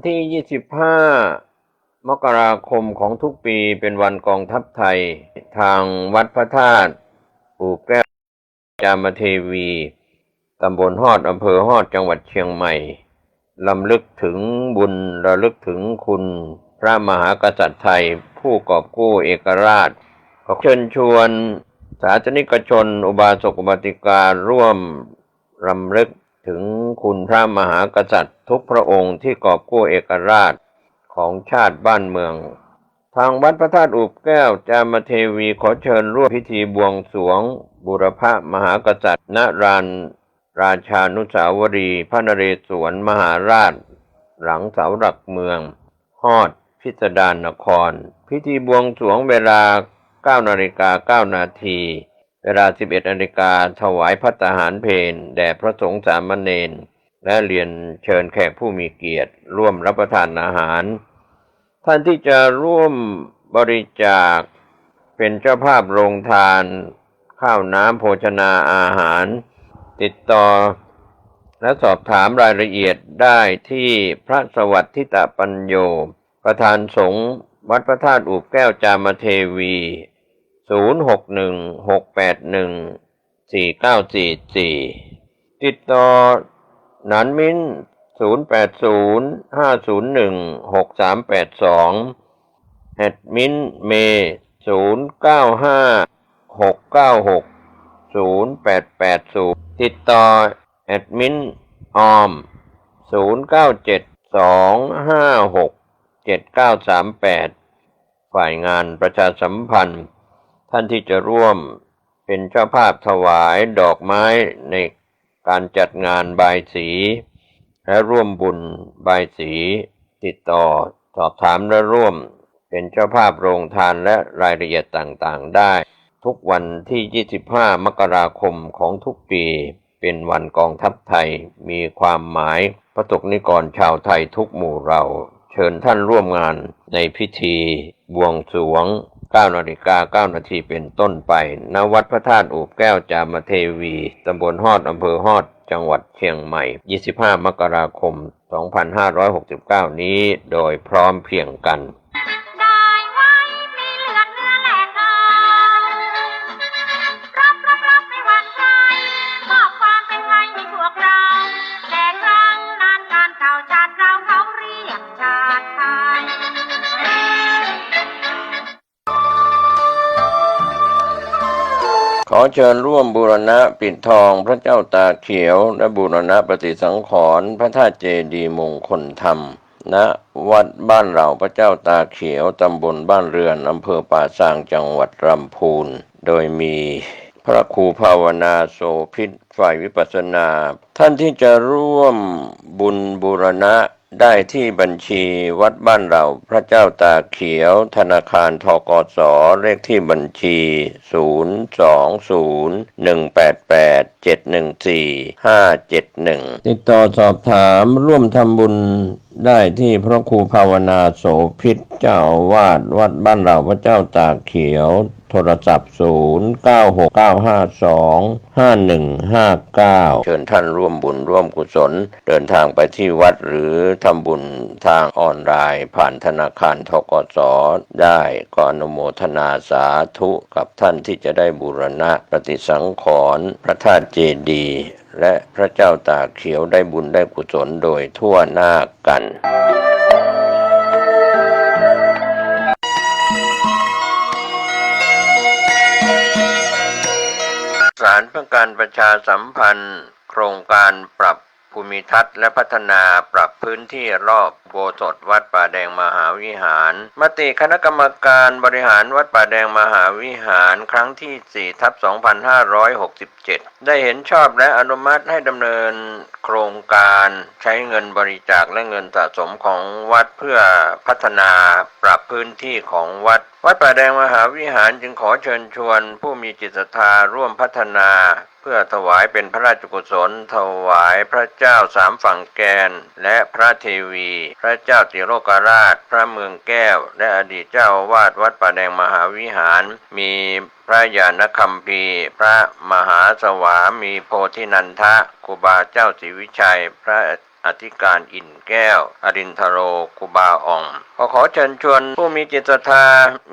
ที่ 25 มกราคมของทุกปีเป็นวันกองทัพไทยทางวัดพระธาตุปู่แก้วจามเทวีตำบลฮอดอำเภอฮอดจังหวัดเชียงใหม่รำลึกถึงบุญระลึกถึงคุณพระมหากษัตริย์ไทยผู้กอบกู้เอกราชขอเชิญชวนศาสนิกชนอุบาสกอุบาสิการ่วมรำลึกถึงคุณพระมหากษัตริย์ทุกพระองค์ที่กอบกู้เอกราชของชาติบ้านเมืองทางวัดพระธาตุอู่แก้วจามเทวีขอเชิญร่วมพิธีบวงสรวงบูรพมหากษัตริย์ณลานราชานุสาวรีย์พระนเรศวรมหาราชหลังเสาหลักเมืองฮอดพิสดารนครพิธีบวงสรวงเวลา 9:09 นาทีเวลา 11 นาฬิกาถวายภัตตาหารเพลแด่พระสงฆ์สามเณรและเรียนเชิญแขกผู้มีเกียรติร่วมรับประทานอาหารท่านที่จะร่วมบริจาคเป็นเจ้าภาพโรงทานข้าวน้ำโภชนาอาหารติดต่อและสอบถามรายละเอียดได้ที่พระสวัสดิตปัญโยประธานสงฆ์วัดพระธาตุอู่แก้วจามเทวี0616814944ติดต่อหนานมิ้น0805016382แอดมินเม0956960880ติดต่อแอดมินออม0972567938ฝ่ายงานประชาสัมพันธ์ท่านที่จะร่วมเป็นเจ้าภาพถวายดอกไม้ในการจัดงานบายสีและร่วมบุญบายสีติดต่อสอบถามและร่วมเป็นเจ้าภาพโรงทานและรายละเอียดต่างๆได้ทุกวันที่ 25 มกราคมของทุกปีเป็นวันกองทัพไทยมีความหมายพระสงฆ์นิกรชาวไทยทุกหมู่เราเชิญท่านร่วมงานในพิธีบวงสรวง 9:09 นาทีเป็นต้นไปณวัดพระธาตุอู่แก้วจามเทวีตำบลฮอดอำเภอฮอดจังหวัดเชียงใหม่ 25 มกราคม 2569 นี้โดยพร้อมเพรียงกันขอเชิญร่วมบูรณะปิดทองพระเจ้าตาเขียวและบูรณะปฏิสังขรณ์พระธาตุเจดีย์มงคลธรรมณวัดบ้านเหล่าพระเจ้าตาเขียวตำบลบ้านเรือนอำเภอป่าซางจังหวัดลำพูนโดยมีพระครูภาวนาโสภิตฝ่ายวิปัสสนาท่านที่จะร่วมบุญบูรณะได้ที่บัญชีวัดบ้านเราพระเจ้าตาเขียวธนาคารธกส.เลขที่บัญชี020188714571ติดต่อสอบถามร่วมทำบุญได้ที่พระครูภาวนาโสภิตเจ้าอาวาสวัดบ้านเราพระเจ้าตาเขียวโทรศัพท์0969525159เชิญท่านร่วมบุญร่วมกุศลเดินทางไปที่วัดหรือทำบุญทางออนไลน์ผ่านธนาคารธกส.ได้ก็อนุโมทนาสาธุกับท่านที่จะได้บูรณะปฏิสังขรณ์พระธาตุเจดีย์และพระเจ้าตาเขียวได้บุญได้กุศลโดยทั่วหน้ากันศาลเพื่อการประชาสัมพันธ์โครงการปรับภูมิทัศน์และพัฒนาปรับพื้นที่รอบอุโบสถวัดป่าแดงมหาวิหารมติคณะกรรมการบริหารวัดป่าแดงมหาวิหารครั้งที่ 4/2567 ได้เห็นชอบและอนุมัติให้ดำเนินโครงการใช้เงินบริจาคและเงินสะสมของวัดเพื่อพัฒนาปรับพื้นที่ของวัดป่าแดงมหาวิหารจึงขอเชิญชวนผู้มีจิตศรัทธาร่วมพัฒนาเพื่อถวายเป็นพระราชกุศลถวายพระเจ้าสามฝั่งแกนและพระเทวีพระเจ้าติโลกราชพระเมืองแก้วและอดีตเจ้าอาวาสวัดป่าแดงมหาวิหารมีพระญาณคัมภีร์พระมหาสวามีโพธินันทะครูบาเจ้าศรีวิชัยพระ อธิการอินแก้วอรินทโรครูบาอ่องขอเชิญชวนผู้มีจิตศรัทธา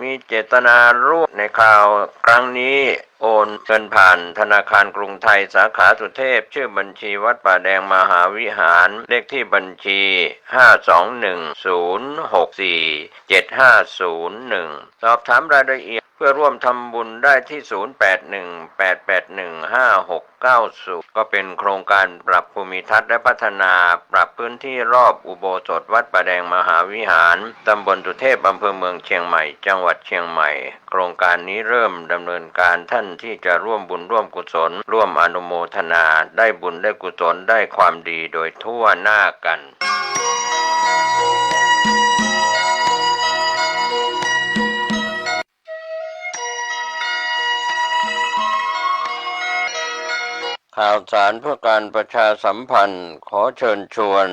มีเจตนาร่วมในข่าวครั้งนี้โอนเงินผ่านธนาคารกรุงไทยสาขาสุเทพชื่อบัญชีวัดป่าแดงมหาวิหารเลขที่บัญชี521064750สอบถามรายละเอียดเพื่อร่วมทำบุญได้ที่0818815690ก็เป็นโครงการปรับภูมิทัศน์และพัฒนาปรับพื้นที่รอบอุโบสถวัดป่าแดงมหาวิหารตำบลสุเทพอำเภอเมืองเชียงใหม่จังหวัดเชียงใหม่โครงการนี้เริ่มดำเนินการท่านที่จะร่วมบุญร่วมกุศลร่วมอนุโมทนาได้บุญได้กุศลได้ความดีโดยทั่วหน้ากันข่าวสารเพื่อการประชาสัมพันธ์ขอเชิญชวน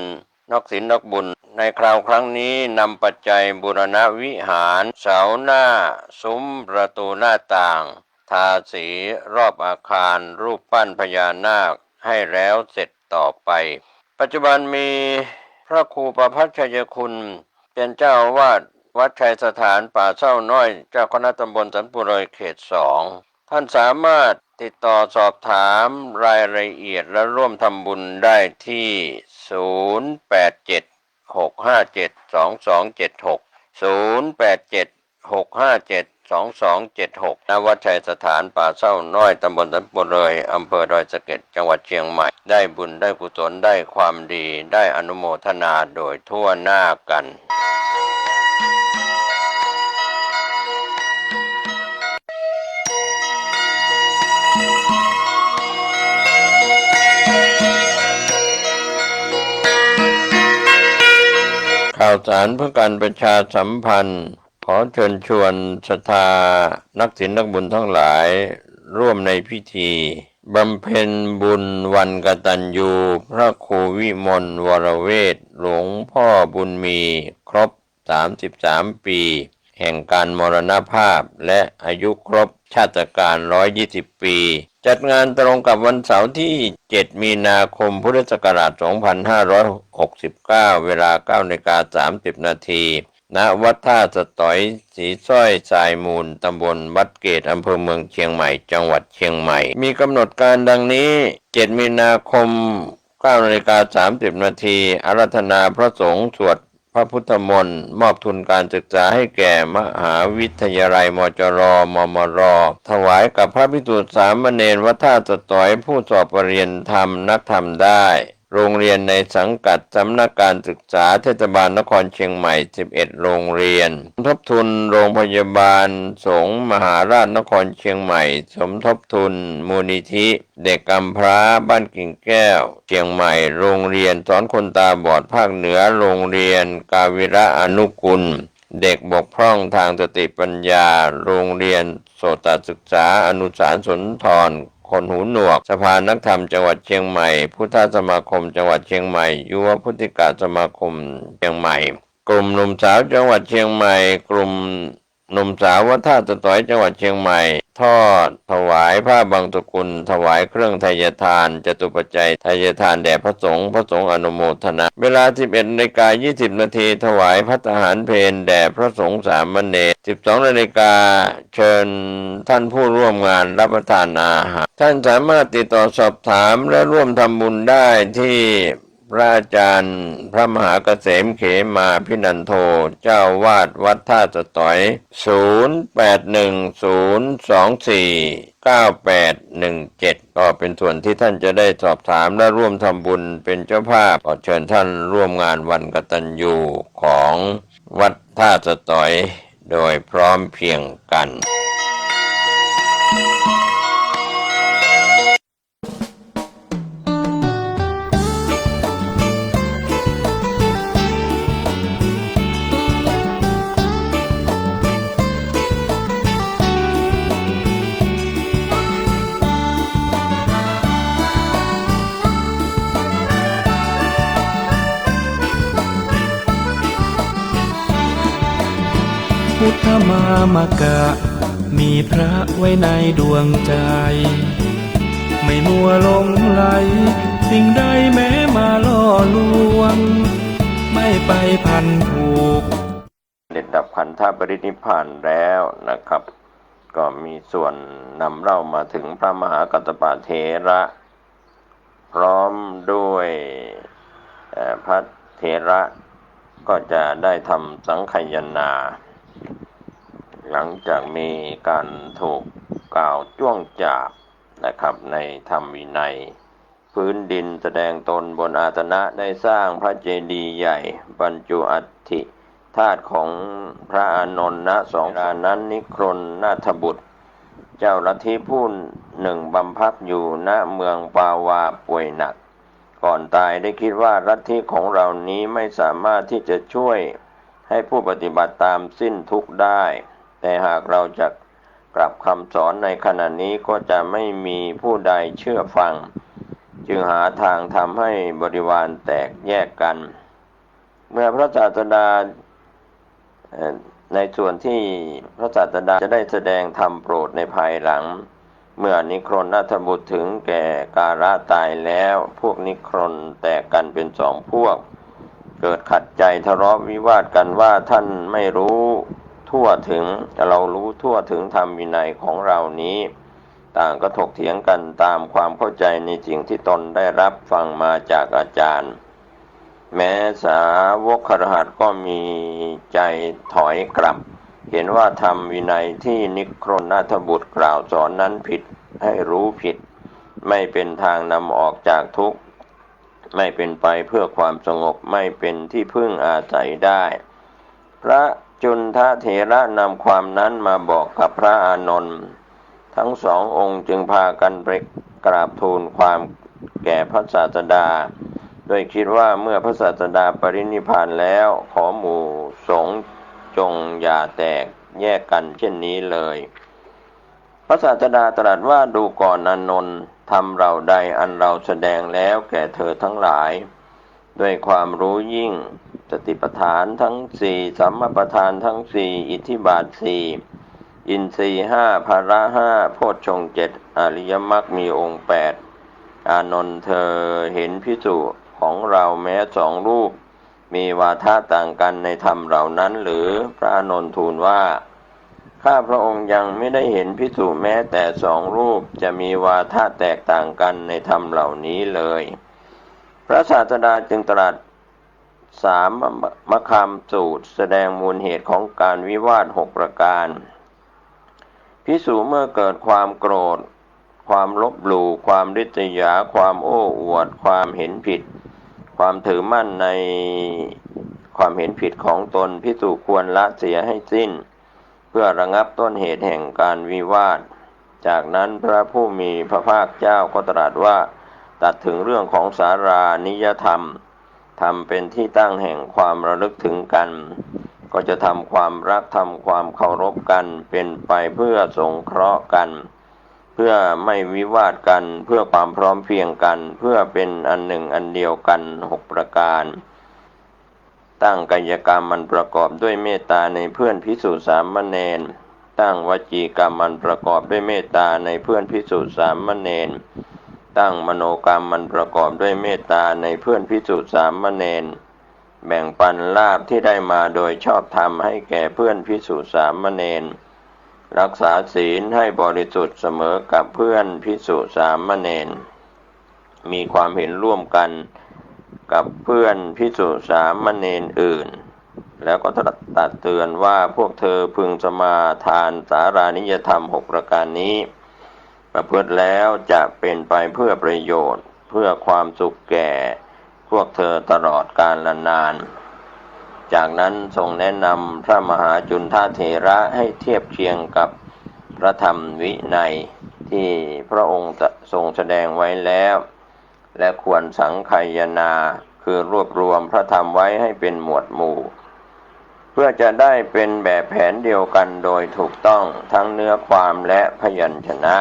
นักศีลนักบุญในคราวครั้งนี้นำปัจจัยบูรณวิหารเสาหน้าซุ้มประตูหน้าต่างทาสีรอบอาคารรูปปั้นพญานาคให้แล้วเสร็จต่อไปปัจจุบันมีพระครูประภัชชัยคุณเป็นเจ้าอาวาสวัดชัยสถานป่าเศร้าน้อยเจ้าคณะตำบลสันปุเรยเขต2ท่านสามารถติดต่อสอบถามรายละเอียดและร่วมทำบุญได้ที่0876572276 ณ วัดชัยสถานป่าเศร้าน้อยตำบลสันปุเรยอำเภอดอยสะเก็ดจังหวัดเชียงใหม่ได้บุญได้กุศลได้ความดีได้อนุโมทนาโดยทั่วหน้ากันข่าวสารเพื่อการประชาสัมพันธ์ขอเชิญชวนศรัทธานักศีลนักบุญทั้งหลายร่วมในพิธีบำเพ็ญบุญวันกตัญญูพระครูวิมลวรเวทหลวงพ่อบุญมีครบ33ปีแห่งการมรณภาพและอายุครบชาตการ120ปีจัดงานตรงกับวันเสาร์ที่7มีนาคมพุทธศักราช2569เวลา 9:30 นาทีณวัดท่าสตอยสีสร้อยทรายมูลตำบลวัดเกตอำเภอเมืองเชียงใหม่จังหวัดเชียงใหม่มีกำหนดการดังนี้7มีนาคม 9:30 นาทีอาราธนาพระสงฆ์สวดพระพุทธมนต์มอบทุนการศึกษาให้แก่มหาวิทยาลัยมจรมมรถวายกับพระภิกษุสามเณรวัดท่าสตอยผู้สอบปรริญญาธรรมนักธรรมได้โรงเรียนในสังกัดสำนักการศึกษาเทศบาลนครเชียงใหม่11โรงเรียนสมทบทุนโรงพยาบาลสงฆ์มหาราชนครเชียงใหม่สมทบทุนมูลนิธิเด็กกำพร้าบ้านกิ่งแก้วเชียงใหม่โรงเรียนสอนคนตาบอดภาคเหนือโรงเรียนกาวิระอนุกุลเด็กบกพร่องทางสติปัญญาโรงเรียนโสตศึกษาอนุสารสุนทรคนหูหนวกสภานักธรรมจังหวัดเชียงใหม่พุทธสมาคมจังหวัดเชียงใหม่ยุวพุทธิกาสมาคมเชียงใหม่กลุ่มหนุ่มสาวจังหวัดเชียงใหม่กลุ่มหนุ่มสาววัดท่าสตอยจังหวัดเชียงใหม่ทอดถวายผ้าบางสกุลถวายเครื่องไทยทานจตุปัจจัยไทยทานแด่พระสงฆ์อนุโมทนาเวลา 11:20 นาทีถวายภัตตาหารเพลแด่พระสงฆ์สามเณร 12:00 น.เชิญท่านผู้ร่วมงานรับประทานอาหารท่านสามารถติดต่อสอบถามและร่วมทำบุญได้ที่พระอาจารย์พระมหาเกษมเขมาพินันโทเจ้าวาดวัดท่าสตอย0810249817ก็เป็นส่วนที่ท่านจะได้สอบถามและร่วมทำบุญเป็นเจ้าภาพขอเชิญท่านร่วมงานวันกตัญญูของวัดท่าสตอยโดยพร้อมเพรียงกันพุทธมามกะมีพระไว้ในดวงใจไม่มัวหลงไหล สิ่งใดแม้มาล่อลวงไม่ไปพันผูกเด็ดดับขันธปรินิพพานแล้วนะครับ ก็มีส่วนนำเล่ามาถึงพระมหากัสสปะเถระพร้อมด้วยพระเถระก็จะได้ทำสังคายนา หลังจากมีการถูกกล่าวจ้วงจาบนะครับในธรรมวินัยพื้นดินแสดงตนบนอาสนะได้สร้างพระเจดีย์ใหญ่บรรจุอัฐิธาตุของพระอานนท์ณสองรานั้นนิครนนาถบุตรเจ้าลัทธิผู้หนึ่งบำพักอยู่ณเมืองปาวาป่วยหนักก่อนตายได้คิดว่าลัทธิของเรานี้ไม่สามารถที่จะช่วยให้ผู้ปฏิบัติตามสิ้นทุกข์ได้แต่หากเราจะกลับคำสอนในขณะนี้ก็จะไม่มีผู้ใดเชื่อฟังจึงหาทางทำให้บริวารแตกแยกกันเมื่อพระศาสดาในส่วนที่พระศาสดาจะได้แสดงธรรมโปรดในภายหลังเมื่อนิครนนาถบุตรถึงแก่การะตายแล้วพวกนิครนแตกกันเป็นสองพวกเกิดขัดใจทะเลาะวิวาทกันว่าท่านไม่รู้ทั่วถึงเรารู้ทั่วถึงธรรมวินัยของเรานี้ต่างก็ถกเถียงกันตามความเข้าใจในสิ่งที่ตนได้รับฟังมาจากอาจารย์แม้สาวกคฤหัสถ์ก็มีใจถอยกลับเห็นว่าธรรมวินัยที่นิครนนาถบุตรกล่าวสอนนั้นผิดให้รู้ผิดไม่เป็นทางนำออกจากทุกข์ไม่เป็นไปเพื่อความสงบไม่เป็นที่พึ่งอาศัยได้พระจุนทเถระนำความนั้นมาบอกกับพระอานนท์ทั้งสององค์จึงพากันไปกราบทูลความแก่พระศาสดาโดยคิดว่าเมื่อพระศาสดาปรินิพพานแล้วขอหมู่สงฆ์จงอย่าแตกแยกกันเช่นนี้เลยพระศาสดาตรัสว่าดูก่อนอานนท์ธรรมเราใดอันเราแสดงแล้วแก่เธอทั้งหลายด้วยความรู้ยิ่งสติปัฏฐานทั้งสี่สัมมาปัฏฐานทั้งสี่อิทธิบาทสี่อินทรีย์ห้าภระห้าโพชฌงค์เจ็ดอริยมรรคมีองค์แปดอานนท์เธอเห็นภิกษุของเราแม้สองรูปมีวาทะต่างกันในธรรมเหล่านั้นหรือพระอานนท์ทูลว่าข้าพระองค์ยังไม่ได้เห็นภิกษุแม้แต่สองรูปจะมีวาทะแตกต่างกันในธรรมเหล่านี้เลยพระศาสดาจึงตรัสสามมคามสูตรแสดงมูลเหตุของการวิวาท6ประการภิกษุเมื่อเกิดความโกรธความลบหลู่ความริษยาความโอ้อวดความเห็นผิดความถือมั่นในความเห็นผิดของตนภิกษุควรละเสียให้สิ้นเพื่อระงับต้นเหตุแห่งการวิวาทจากนั้นพระผู้มีพระภาคเจ้าก็ตรัสว่าตัดถึงเรื่องของสารานิยธรรมทำเป็นที่ตั้งแห่งความระลึกถึงกันก็จะทำความรักทำความเคารพกันเป็นไปเพื่อสงเคราะห์กันเพื่อไม่วิวาทกันเพื่อความพร้อมเพรียงกันเพื่อเป็นอันหนึ่งอันเดียวกัน6ประการตั้งกายกรรมมันประกอบด้วยเมตตาในเพื่อนภิกษุสามเณรตั้งวจีกรรมมันประกอบด้วยเมตตาในเพื่อนภิกษุสามเณรตั้งมโนกรรมมันประกอบด้วยเมตตาในเพื่อนภิกษุสามเณรแบ่งปันลาภที่ได้มาโดยชอบธรรมให้แก่เพื่อนภิกษุสามเณรรักษาศีลให้บริสุทธิ์เสมอกับเพื่อนภิกษุสามเณรมีความเห็นร่วมกันกับเพื่อนภิกษุสามเณรอื่นแล้วก็ตัดเตือนว่าพวกเธอพึงสมาทานสารานิยธรรม6ประการนี้ประพฤติแล้วจะเป็นไปเพื่อประโยชน์เพื่อความสุขแก่พวกเธอตลอดกาลนานจากนั้นทรงแนะนำพระมหาจุนทเถระให้เทียบเคียงกับพระธรรมวินัยที่พระองค์ทรงแสดงไว้แล้วและควรสังคายนาคือรวบรวมพระธรรมไว้ให้เป็นหมวดหมู่เพื่อจะได้เป็นแบบแผนเดียวกันโดยถูกต้องทั้งเนื้อความและพยัญชนะ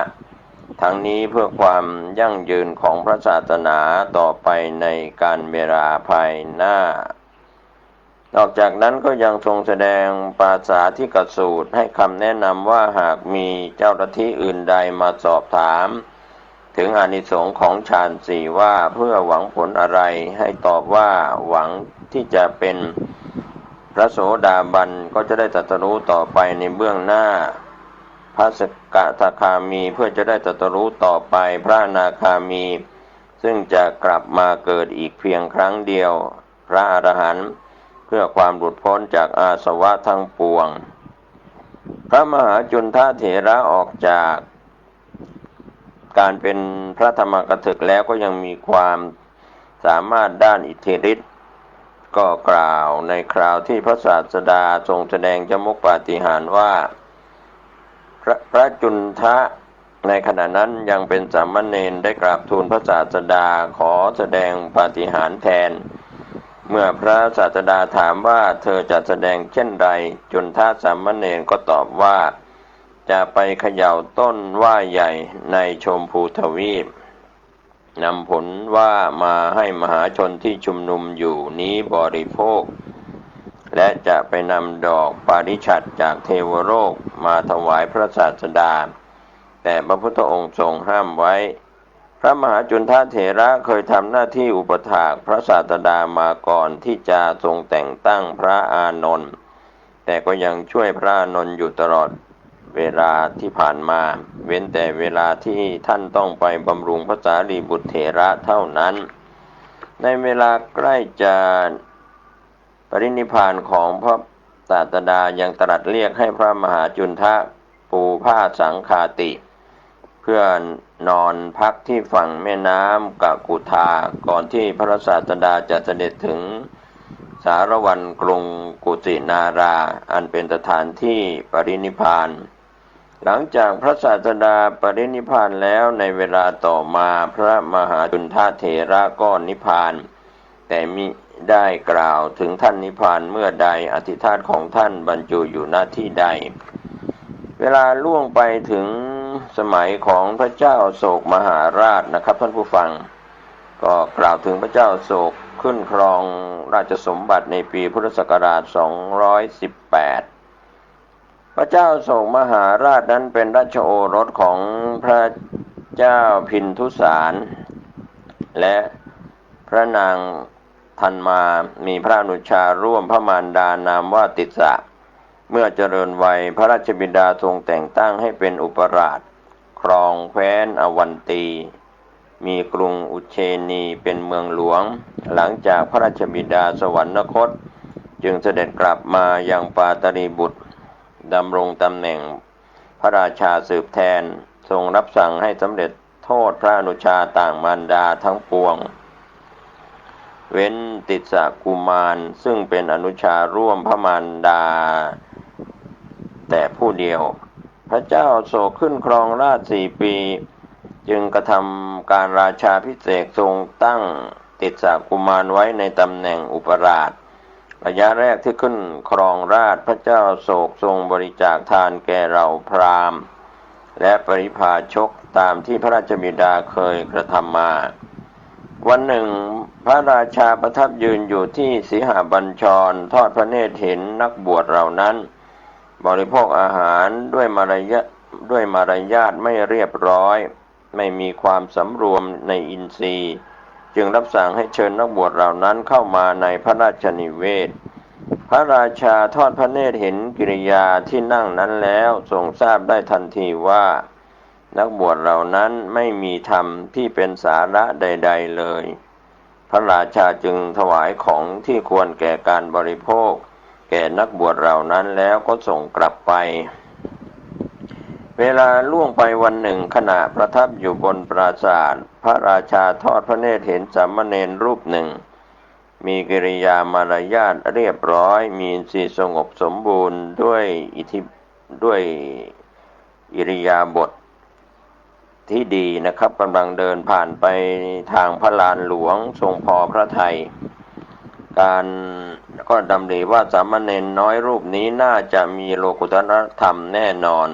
ทั้งนี้เพื่อความยั่งยืนของพระศาสนาต่อไปในการเวลาภายหน้านอกจากนั้นก็ยังทรงแสดงปาสาธิกสูตรให้คำแนะนำว่าหากมีเจ้าลัทธิอื่นใดมาสอบถาม ถึงอานิสงส์ของฌานสี่ว่าเพื่อหวังผลอะไรให้ตอบว่าหวังที่จะเป็นพระโสดาบันก็จะได้ตรัสรู้ต่อไปในเบื้องหน้าพระสกทาคามีเพื่อจะได้ตรัสรู้ต่อไปพระอนาคามีซึ่งจะกลับมาเกิดอีกเพียงครั้งเดียวพระอรหันต์เพื่อความหลุดพ้นจากอาสวะทั้งปวงพระมหาจุนทเถระออกจากการเป็นพระธรรมกถึกแล้วก็ยังมีความสามารถด้านอิทธิฤทธิ์ก็กล่าวในคราวที่พระศาสดาทรงแสดงจมุขปาฏิหาริย์ว่าพระจุนทะในขณะนั้นยังเป็นสามเณรได้กราบทูลพระศาสดาขอแสดงปาฏิหาริย์แทนเมื่อพระศาสดาถามว่าเธอจะแสดงเช่นไรจุนทะสามเณรก็ตอบว่าจะไปเขย่าต้นว่าใหญ่ในชมพูทวีปนำผลว่ามาให้มหาชนที่ชุมนุมอยู่นี้บริโภคและจะไปนำดอกปาริฉัตรจากเทวโลกมาถวายพระศาสดาแต่พระพุทธองค์ทรงห้ามไว้พระมหาจุนทเถระเคยทำหน้าที่อุปถากพระศาสดามาก่อนที่จะทรงแต่งตั้งพระอานนท์แต่ก็ยังช่วยพระอานนท์อยู่ตลอดเวลาที่ผ่านมาเว้นแต่เวลาที่ท่านต้องไปบำรุงพระสารีบุตรเถระเท่านั้นในเวลาใกล้จะปรินิพพานของพระศาสดายังตรัสเรียกให้พระมหาจุนทะปูผ้าสังฆาติเพื่อนอนพักที่ฝั่งแม่น้ำกกุธาก่อนที่พระศาสดาจะเสด็จถึงสารวันกรุงกุสินาราอันเป็นสถานที่ปรินิพพานหลังจากพระศาสดาปรินิพพานแล้วในเวลาต่อมาพระมหาจุนทเถระก็นิพพานแต่มิได้กล่าวถึงท่านนิพพานเมื่อใดอธิษฐานของท่านบรรจุอยู่ณที่ใดเวลาล่วงไปถึงสมัยของพระเจ้าโศกมหาราชนะครับท่านผู้ฟังก็กล่าวถึงพระเจ้าโศกขึ้นครองราชสมบัติในปีพุทธศักราช218พระเจ้าโศกมหาราชนั้นเป็นราชโอรสของพระเจ้าพินทุสารและพระนางธันมามีพระอนุชาร่วมพระมารดานามว่าติสสะเมื่อเจริญวัยพระราชบิดาทรงแต่งตั้งให้เป็นอุปราชครองแคว้นอวันตีมีกรุงอุเชนีเป็นเมืองหลวงหลังจากพระราชบิดาสวรรคตจึงเสด็จกลับมายังปาตลีบุตรดำรงตำแหน่งพระราชาสืบแทนทรงรับสั่งให้สำเร็จโทษพระอนุชาต่างมารดาทั้งปวงเว้นติสสกุมารซึ่งเป็นอนุชาร่วมพระมารดาแต่ผู้เดียวพระเจ้าโศกขึ้นครองราช4 ปีจึงกระทำการราชาภิเษกทรงตั้งติสสกุมารไว้ในตำแหน่งอุปราชระยะแรกที่ขึ้นครองราชย์พระเจ้าโศกทรงบริจาคทานแก่เหล่าพราหมณ์และปริพาชกตามที่พระราชบิดาเคยกระทำมาวันหนึ่งพระราชาประทับยืนอยู่ที่สีหบัญชรทอดพระเนตรเห็นนักบวชเหล่านั้นบริโภคอาหารด้วยมารยาทไม่เรียบร้อยไม่มีความสำรวมในอินทรีย์จึงรับสั่งให้เชิญนักบวชเหล่านั้นเข้ามาในพระราชนิเวศพระราชาทอดพระเนตรเห็นกิริยาที่นั่งนั้นแล้วทรงทราบได้ทันทีว่านักบวชเหล่านั้นไม่มีธรรมที่เป็นสาระใดๆเลยพระราชาจึงถวายของที่ควรแก่การบริโภคแก่นักบวชเหล่านั้นแล้วก็ส่งกลับไปเวลาล่วงไปวันหนึ่งขณะประทับอยู่บนปราสาทพระราชาทอดพระเนตรเห็นสามเณรรูปหนึ่งมีกิริยามารยาทเรียบร้อยมีอินทรีย์สงบสมบูรณ์ด้วยอิริยาบถที่ดีนะครับกำลังเดินผ่านไปทางพระลานหลวงทรงพอพระทัยการก็ดำริว่าสามเณรน้อยรูปนี้น่าจะมีโลกุตตรธรรมแน่นอน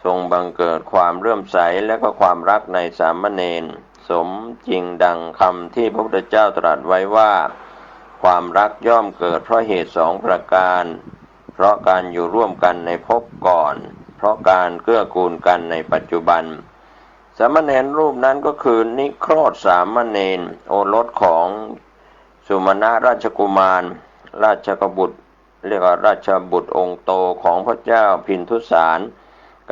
ทรงบังเกิดความเลื่อมใสและก็ความรักในสามเณรสมจริงดังคำที่พระพุทธเจ้าตรัสไว้ว่าความรักย่อมเกิดเพราะเหตุ2 ประการเพราะการอยู่ร่วมกันในภพก่อนเพราะการเกื้อกูลกันในปัจจุบัน สามเณรรูปนั้นก็คือนิโครธสามเณรโอรสของสุมาณะราชกุมารราชกบุตรเรียกว่าราชบุตรองค์โตของพระเจ้าพินทุสาร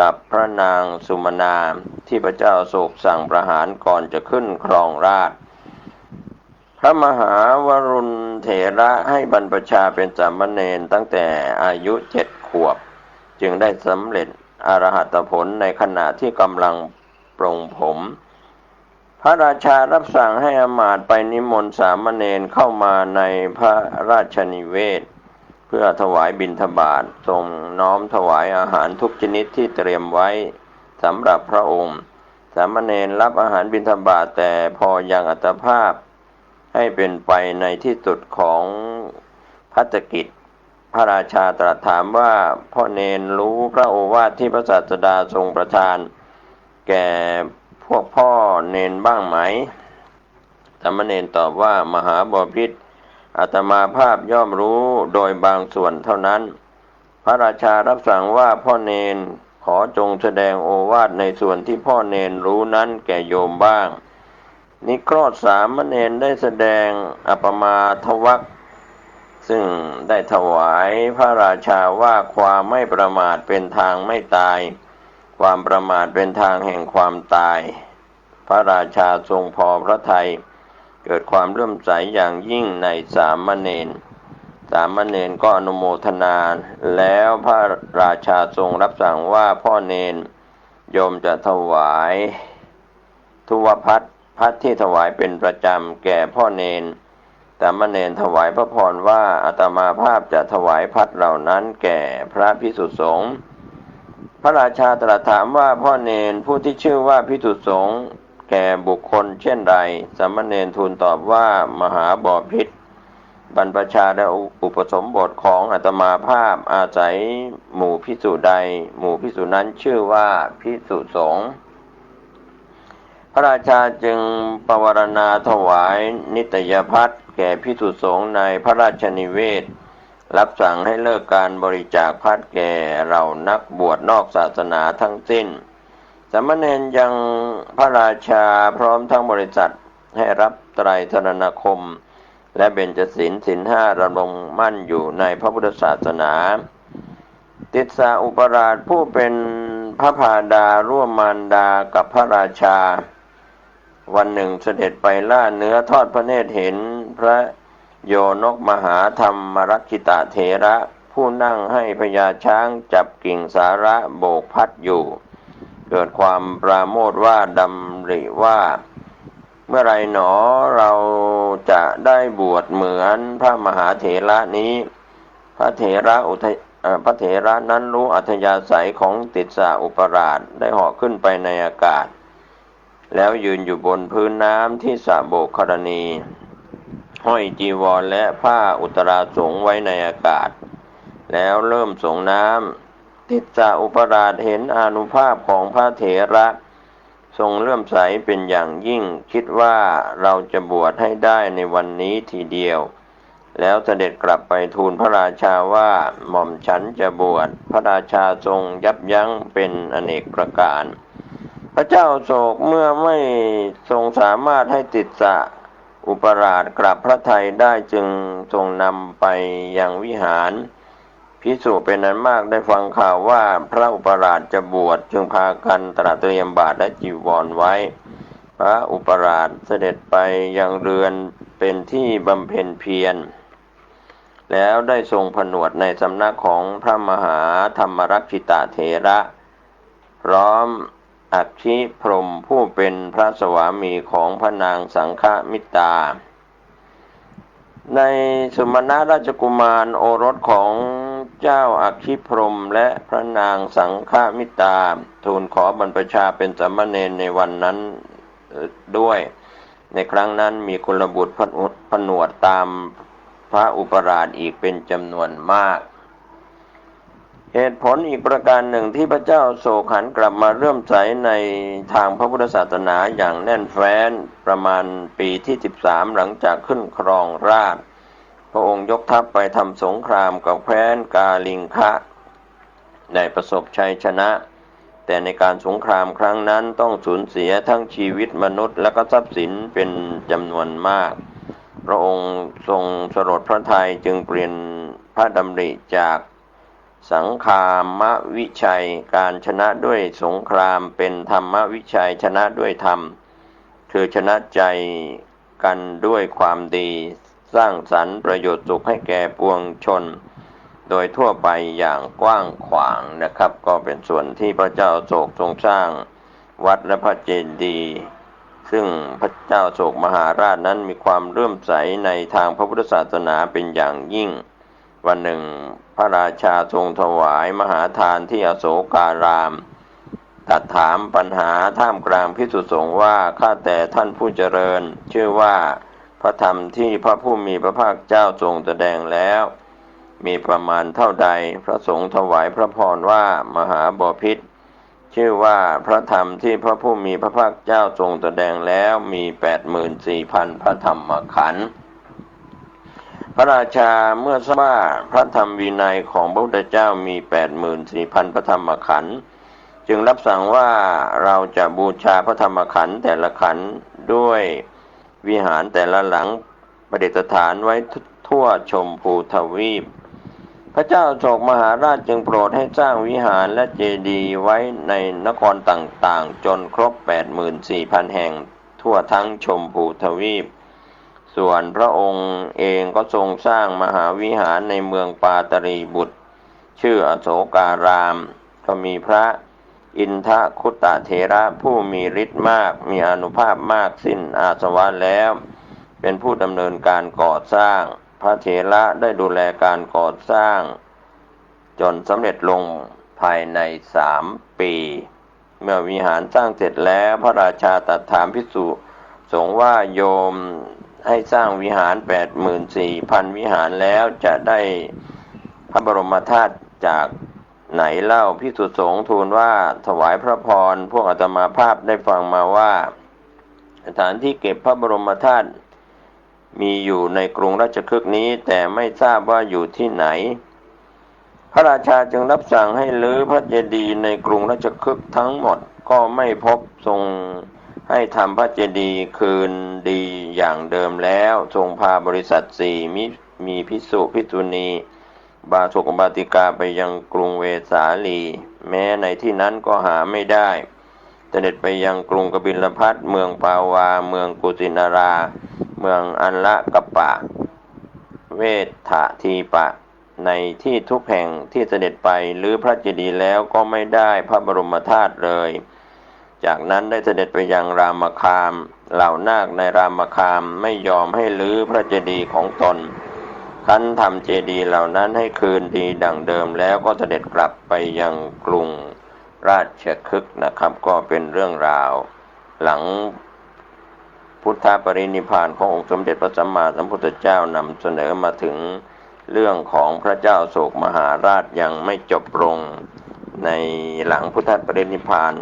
กับพระนางสุมาณาที่พระเจ้าโศกสั่งประหารก่อนจะขึ้นครองราชย์พระมหาวรุณเถระให้บรรพชาเป็นสามเณรตั้งแต่อายุ7 ขวบจึงได้สำเร็จอรหัตผลในขณะที่กำลังปรงผมพระราชารับสั่งให้อมาตย์ไปนิมนต์สามเณรเข้ามาในพระราชนิเวศเพื่อถวายบิณฑบาตทรงน้อมถวายอาหารทุกชนิดที่เตรียมไว้สำหรับพระองค์สามเณรรับอาหารบิณฑบาตแต่พอยังอัตภาพให้เป็นไปในที่สุดของภัตกิจพระราชาตรัสถามว่าพ่อเณรรู้พระโอวาทที่พระศาสดาทรงประทานแก่พวกพ่อเณรบ้างไหมสามเณรตอบว่ามหาบพิตรอาตมาภาพย่อมรู้โดยบางส่วนเท่านั้นพระราชารับสั่งว่าพ่อเณรขอจงแสดงโอวาทในส่วนที่พ่อเณรรู้นั้นแก่โยมบ้างนิโครธสามเณรได้แสดงอปมาทวรรคซึ่งได้ถวายพระราชาว่าความไม่ประมาทเป็นทางไม่ตายความประมาทเป็นทางแห่งความตายพระราชาทรงพอพระทัยเกิดความเลื่อมใสอย่างยิ่งในสามเณรก็อนุโมทนาแล้วพระราชาทรงรับสั่งว่าพ่อเณรโยมจะถวายทุวพัดที่ถวายเป็นประจำแก่พ่อเณรสามเณรถวายพระพรว่าอาตมาภาพจะถวายพัดเหล่านั้นแก่พระภิกษุสงฆ์พระราชาตรัสถามว่าพ่อเณรผู้ที่ชื่อว่าภิกษุสงฆ์แก่บุคคลเช่นไรสามเณรทูลตอบว่ามหาบพิตรบรรพชาและอุปสมบทของอาตมาภาพอาศัยหมู่ภิกษุใดหมู่ภิกษุนั้นชื่อว่าภิกษุสงฆ์พระราชาจึงปวารณาถวายนิตยพัดแก่ภิกษุสงฆ์ในพระราชนิเวศรับสั่งให้เลิกการบริจาคพัดแก่เรานักบวชนอกศาสนาทั้งสิ้นสามเณรยังพระราชาพร้อมทั้งบริษัทให้รับไตรสรณคมและเบญจศีลศีลห้าดำรงมั่นอยู่ในพระพุทธศาสนาติสสะอุปราชผู้เป็นพระพาดาร่วมมารดากับพระราชาวันหนึ่งเสด็จไปล่าเนื้อทอดพระเนตรเห็นพระโยนกมหาธรรมรักขิตเถระผู้นั่งให้พญาช้างจับกิ่งสาระโบกพัดอยู่เกิดความปราโมทย์ว่าดำริว่าเมื่อไรหนอเราจะได้บวชเหมือนพระมหาเถระนี้พระเถระนั้นรู้อัธยาศัยของติสสะอุปราชได้เหาะขึ้นไปในอากาศแล้วยืนอยู่บนพื้นน้ำที่สระโบกครณีห้อยจีวรและผ้าอุตราสงไว้ในอากาศแล้วเริ่มส่งน้ำติสสะอุปราชเห็นอานุภาพของพระเถระทรงเลื่อมใสเป็นอย่างยิ่งคิดว่าเราจะบวชให้ได้ในวันนี้ทีเดียวแล้วเสด็จกลับไปทูลพระราชาว่าหม่อมฉันจะบวชพระราชาทรงยับยั้งเป็นอเนกประการพระเจ้าโศกเมื่อไม่ทรงสามารถให้ติสสะอุปราชกลับพระทัยได้จึงทรงนำไปยังวิหารภิกษุเป็นอันมากได้ฟังข่าวว่าพระอุปราชจะบวชจึงพากันตระเตรียมบาตรและจีวรไว้พระอุปราชเสด็จไปยังเรือนเป็นที่บำเพ็ญเพียรแล้วได้ทรงผนวดในสำนักของพระมหาธรรมรักขิตเถระพร้อมอัคคิพรหมผู้เป็นพระสวามีของพระนางสังฆมิตราในสุมาณราชกุมารโอรสของเจ้าอัคคิพรหมและพระนางสังฆมิตราทูลขอบรรพชาเป็นสามเณรในวันนั้นด้วยในครั้งนั้นมีกุลบุตรผนวดตามพระอุปราชอีกเป็นจำนวนมากเหตุผลอีกประการหนึ่งที่พระเจ้าโศกหันกลับมาเริ่มใสในทางพระพุทธศาสนาอย่างแน่นแฟ้นประมาณปีที่13หลังจากขึ้นครองราชย์พระองค์ยกทัพไปทำสงครามกับแคว้นกาลิงคะได้ประสบชัยชนะ แต่ในการสงครามครั้งนั้นต้องสูญเสียทั้งชีวิตมนุษย์และก็ทรัพย์สินเป็นจำนวนมากพระองค์ทรงสลดพระทัยจึงเปลี่ยนพระดำริจากสังคามวิชัยการชนะด้วยสงครามเป็นธรรมวิชัยชนะด้วยธรรมคือชนะใจกันด้วยความดีสร้างสรรค์ประโยชน์สุขให้แก่ปวงชนโดยทั่วไปอย่างกว้างขวางนะครับก็เป็นส่วนที่พระเจ้าอโศกทรงสร้างวัดและพระเจดีย์ซึ่งพระเจ้าอโศกมหาราชนั้นมีความเลื่อมใสในทางพระพุทธศาสนาเป็นอย่างยิ่งวันหนึ่งพระราชาทรงถวายมหาทานที่อโศการามตรัสถามปัญหาท่ามกลางภิกษุสงฆ์ว่าข้าแต่ท่านผู้เจริญชื่อว่าพระธรรมที่พระผู้มีพระภาคเจ้าทรงแสดงแล้วมีประมาณเท่าใดพระสงฆ์ถวายพระพรว่ามหาบพิตรชื่อว่าพระธรรมที่พระผู้มีพระภาคเจ้าทรงแสดงแล้วมี 84,000 พระธรรมขันธ์พระราชาเมื่อทราบว่าพระธรรมวินัยของพระพุทธเจ้ามี 84,000 พระธรรมขันธ์จึงรับสั่งว่าเราจะบูชาพระธรรมขันธ์แต่ละขันธ์ด้วยวิหารแต่ละหลังประดิษฐานไว้ทั่วชมพูทวีปพระเจ้าอโศกมหาราชจึงโปรดให้สร้างวิหารและเจดีย์ไว้ในนครต่างๆจนครบ 84,000 แห่งทั่วทั้งชมพูทวีปส่วนพระองค์เองก็ทรงสร้างมหาวิหารในเมืองปาตรีบุตรชื่ออโศการามก็มีพระอินทคุตตเถระผู้มีฤทธิ์มากมีอานุภาพมากสิ้นอาสวะแล้วเป็นผู้ดำเนินการก่อสร้างพระเถระได้ดูแลการก่อสร้างจนสำเร็จลงภายใน3 ปีเมื่อวิหารสร้างเสร็จแล้วพระราชาตรัสถามภิกษุสงฆ์ว่าโยมให้สร้างวิหาร 84,000 วิหารแล้วจะได้พระบรมธาตุจากไหนเล่าภิกษุสงฆ์ทูลว่าถวายพระพรพวกอาตมาภาพได้ฟังมาว่าสถานที่เก็บพระบรมธาตุมีอยู่ในกรุงราชคฤห์นี้แต่ไม่ทราบว่าอยู่ที่ไหนพระราชาจึงรับสั่งให้รื้อพระเจดีย์ในกรุงราชคฤห์ทั้งหมดก็ไม่พบทรงให้ทำพระเจดีย์คืนดีอย่างเดิมแล้วทรงพาบริษัท4มีภิกษุภิกษุณีบาศกบาติกาไปยังกรุงเวสาลีแม้ในที่นั้นก็หาไม่ได้เสด็จไปยังกรุงกบิลพัสเมืองปาวาเมืองกุสินาราเมืองอันละกปะเวททีปะในที่ทุกแห่งที่เสด็จไปหรือพระเจดีย์แล้วก็ไม่ได้พระบรมธาตุเลยจากนั้นได้เสด็จไปยังรามคามเหล่านาคในรามคามไม่ยอมให้รื้อพระเจดีย์ของตนคั้นทำเจดีย์เหล่านั้นให้คืนดีดังเดิมแล้วก็เสด็จกลับไปยังกรุงราชคฤห์นะครับก็เป็นเรื่องราวหลังพุทธปรินิพพานขององค์สมเด็จพระสัมมาสัมพุทธเจ้านำเสนอมาถึงเรื่องของพระเจ้าอโศกมหาราชยังไม่จบลงในหลังพุทธปรินิพพาน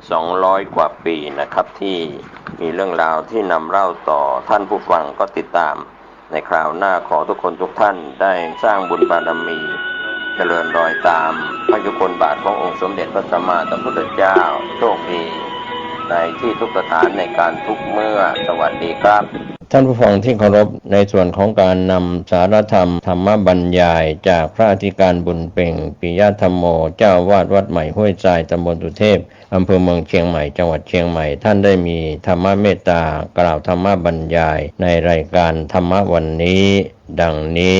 200 กว่าปีนะครับที่มีเรื่องราวที่นำเล่าต่อท่านผู้ฟังก็ติดตามในคราวหน้าขอทุกคนทุกท่านได้สร้างบุญบารมีเจริญรอยตามพระยุคลบาทขององค์สมเด็จพระสัมมาสัมพุทธเจ้าโชคดีในที่ทุกสถานในการทุกเมื่อสวัสดีครับท่านผู้ฟังที่เคารพในส่วนของการนำสารธรรมธรรมบรรยายจากพระอธิการบุญเป่งปิยธรรมโมเจ้าวาดวัดใหม่ห้วยทรายตำบลสุเทพอำเภอเมืองเชียงใหม่จังหวัดเชียงใหม่ท่านได้มีธรรมเมตตากล่าวธรรมบรรยายในรายการธรรมวันนี้ดังนี้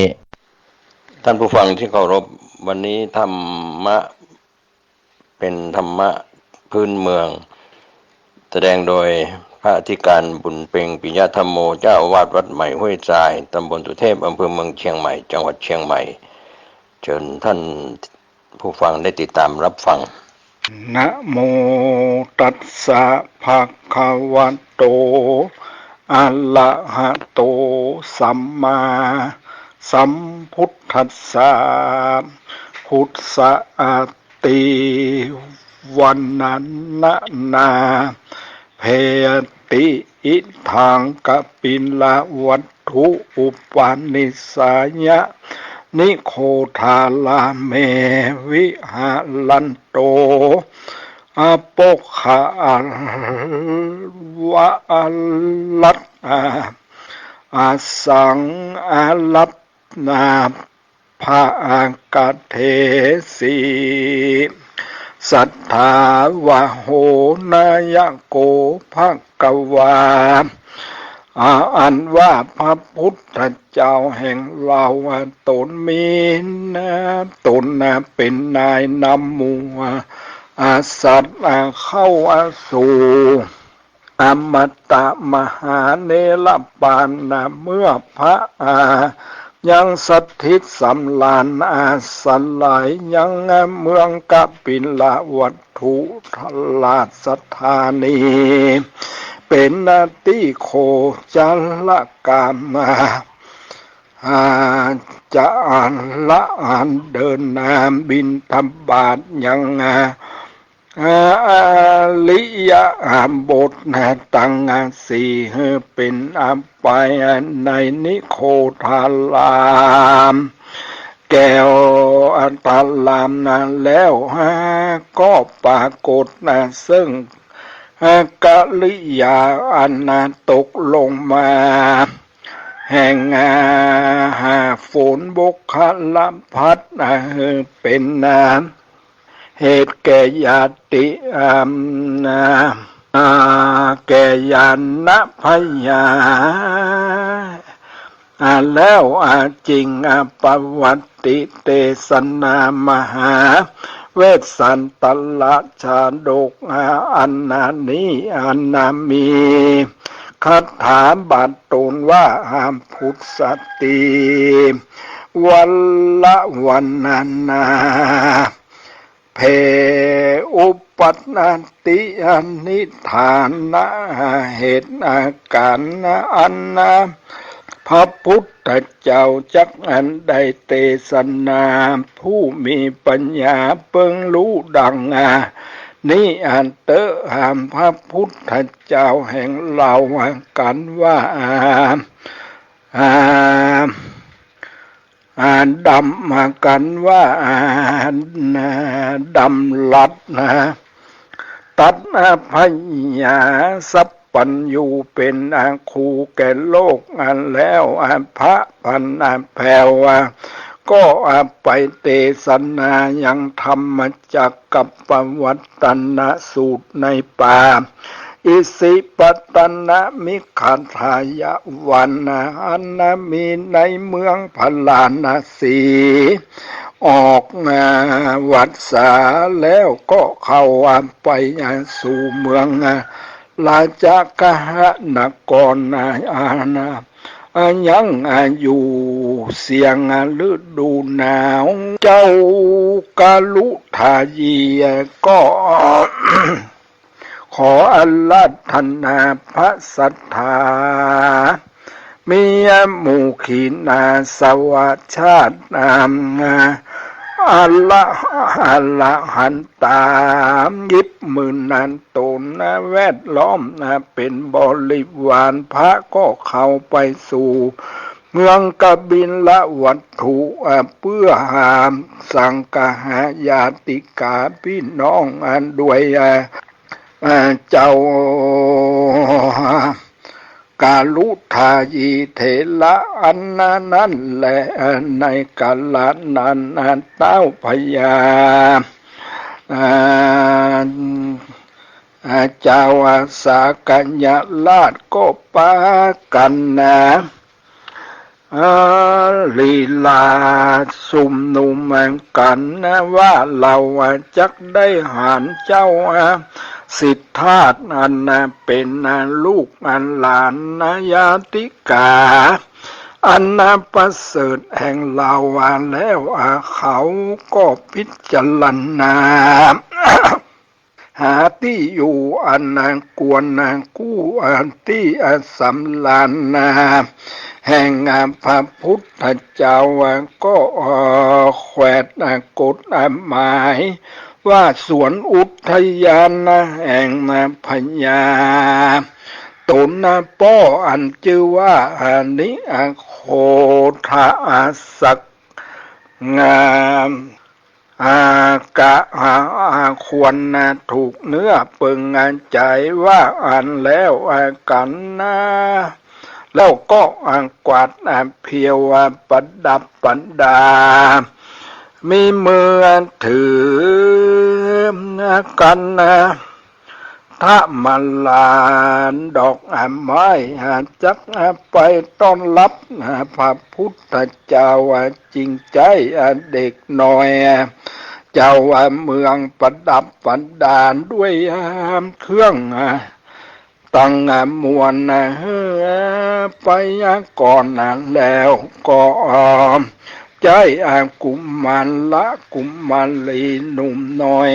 ท่านผู้ฟังที่เคารพวันนี้ธรรมะเป็นธรรมะพื้นเมืองแสดงโดยพระอธิการบุญเป่งปิยธรรมโมเจ้าอาวาสวัดใหม่ห้วยทรายตำบลสุเทพอำเภอเมืองเชียงใหม่จังหวัดเชียงใหม่เชิญท่านผู้ฟังได้ติดตามรับฟังนะโมตัสสะภะคะวะโตอะระหะโตสัมมาสัมพุทธัสสะพุทธะอะติวันนันนะนาเพติอิทังกปิลวัตถุอุปาณิสายะ นิโคทาลาเมวิหาลันโตอโปคาวะลัตอาสังอาลัปนาภากเทสีสัทธาวะโหนายโกภะกวาอันว่าพระพุทธเจ้าแห่งเราตนมีนะตนเป็นนายนำหมู่สัตว์เข้าสู่อมตะมหาเนรปานเมื่อพระยังสถิตสำลานสลายยังเมืองกปิลวัตถุทลาสถานีเป็นนาติโคจัลละกามาจะละเดินนามบินธบาตยังลิยะบทตังสีเป็นไปในนิโคทารามแก้วอันตารามแล้วก็ปรากฏซึ่งกะลิยาอันตกลงมาแห่งฝนบกขลัมพัดเป็นเหตุแก่ญาติแก่ญาณพยาแล้วจริงปวัตติเตสนามหาเวสสันตละชาดกอันนานี้อันนามีคาถาบัตตนว่าพุทธสติวัลละวันนาเพอุปัฏนติอนิทานนะเหตุอาการอันนะพระพุทธเจ้าจักอันใดเทศนาผู้มีปัญญาเปิงรู้ดังนี้อันเตอพระพุทธเจ้าแห่งเรากันว่าดำมากันว่าดำลัดตัดพยาสัพปัญญูเป็นครูแก่โลกแล้วพระพันแผ่วก็ไปเทศนายังธรรมจักกับปวัตตนสูตรในป่าอิสิปตนะมิขันธายวันอันมีในเมืองพลานาสีออกวัดสาแล้วก็เข้าไปสู่เมืองราชกนครยังอยู่เสียงฤดูหนาวเจ้ากาลุทายีก็ ขออัลลาธนาพระสัทธามีหมู่ขีนาสวัสชาติอัลละหันตามยิบมือนันตนแวดล้อมเป็นบริวารพระก็เข้าไปสู่เมืองกบิลวัตถุเพื่อหามสังฆญาติกาพี่น้องด้วยเจ้ากาลุทายีเถระอันนั้นแหละในกาลนั้นเต้าพญาเจ้าสากัญญาราชก็ปากันลีลาสุมนุมกันว่าเราจักได้หารเจ้าสิทธาตอันเป็นลูกอันหลานญาติกาอันประเสริฐแห่งเราแล้วเขาก็พิจารณา หาที่อยู่อันกวนกู้อันที่สำลานแห่งพระพุทธเจ้าก็แขวดกฎหมายว่าสวนอุทยานแห่งพญาตนป้ออันชื่อว่านิโคทาสัก งามอากะควรถูกเนื้อปึงใจว่าอันแล้วกันนะแล้วก็กวาดเพียวประดับประดามีมือถือกันถ้ามันลานดอกไม้จักไปต้อนรับพระพุทธเจ้าจริงใจเด็กน้อยเจ้าเมืองประดับประดาด้วยเครื่องตั้งมวลไปก่อนแล้วก็ใจกุมารละกุมารลีหนุ่มน้อย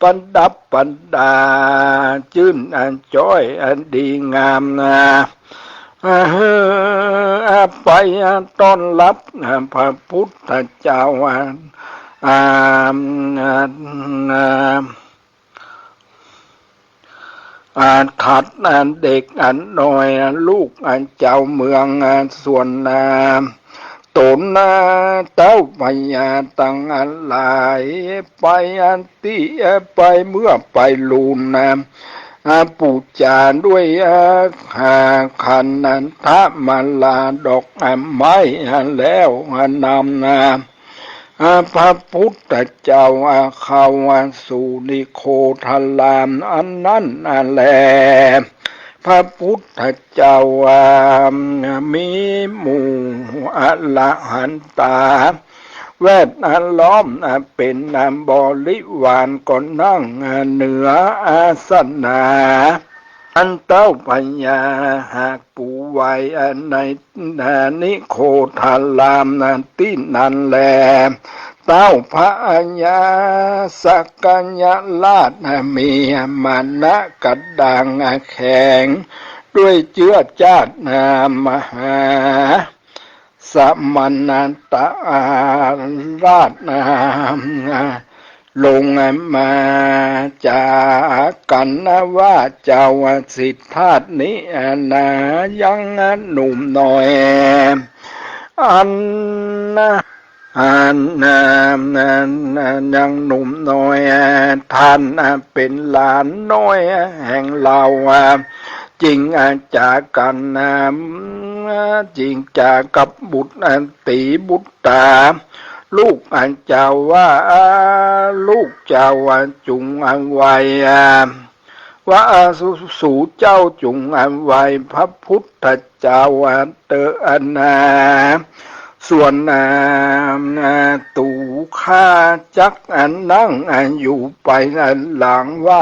ประดับประดาจื่นจ้อยดีงามไปต้อนรับพระพุทธเจ้าถัดเด็กน้อยลูกเจ้าเมืองส่วนตนเต้าพญาตั้งหลายไปติไปเมื่อไปลูนปูจาด้วยขันทะมาลาดอกไม้แล้วนำพระพุทธเจ้าเข้าสู่นิโคทลามอันนั้นแลพระพุทธเจ้ามีหมู่อรหันตาแวดล้อมเป็นบริวารก็นั่งเหนืออาสนะอันเต้าพญาหากปูไว้ในนิโคทลามที่นั่นแลเต้าพญาสักกัญญาลาชมีมานะกัดดังแข็งด้วยเชื้อชาติมหาสมณตะราชลงมาจากกันว่าเจ้าสิทธาตุนี้ยังหนุ่มน้อยยังหนุ่มน้อยท่านเป็นหลานน้อยแห่งเราจริงจากกันจริงจากกับบุตรตีบุตรตาลูกเจ้าว่าลูกเจ้าจุงไว้ว่าสู่เจ้าจุงไว้พระพุทธเจ้าเตอนาส่วนตูข้าจักนั่งอยู่ไปหลังว่า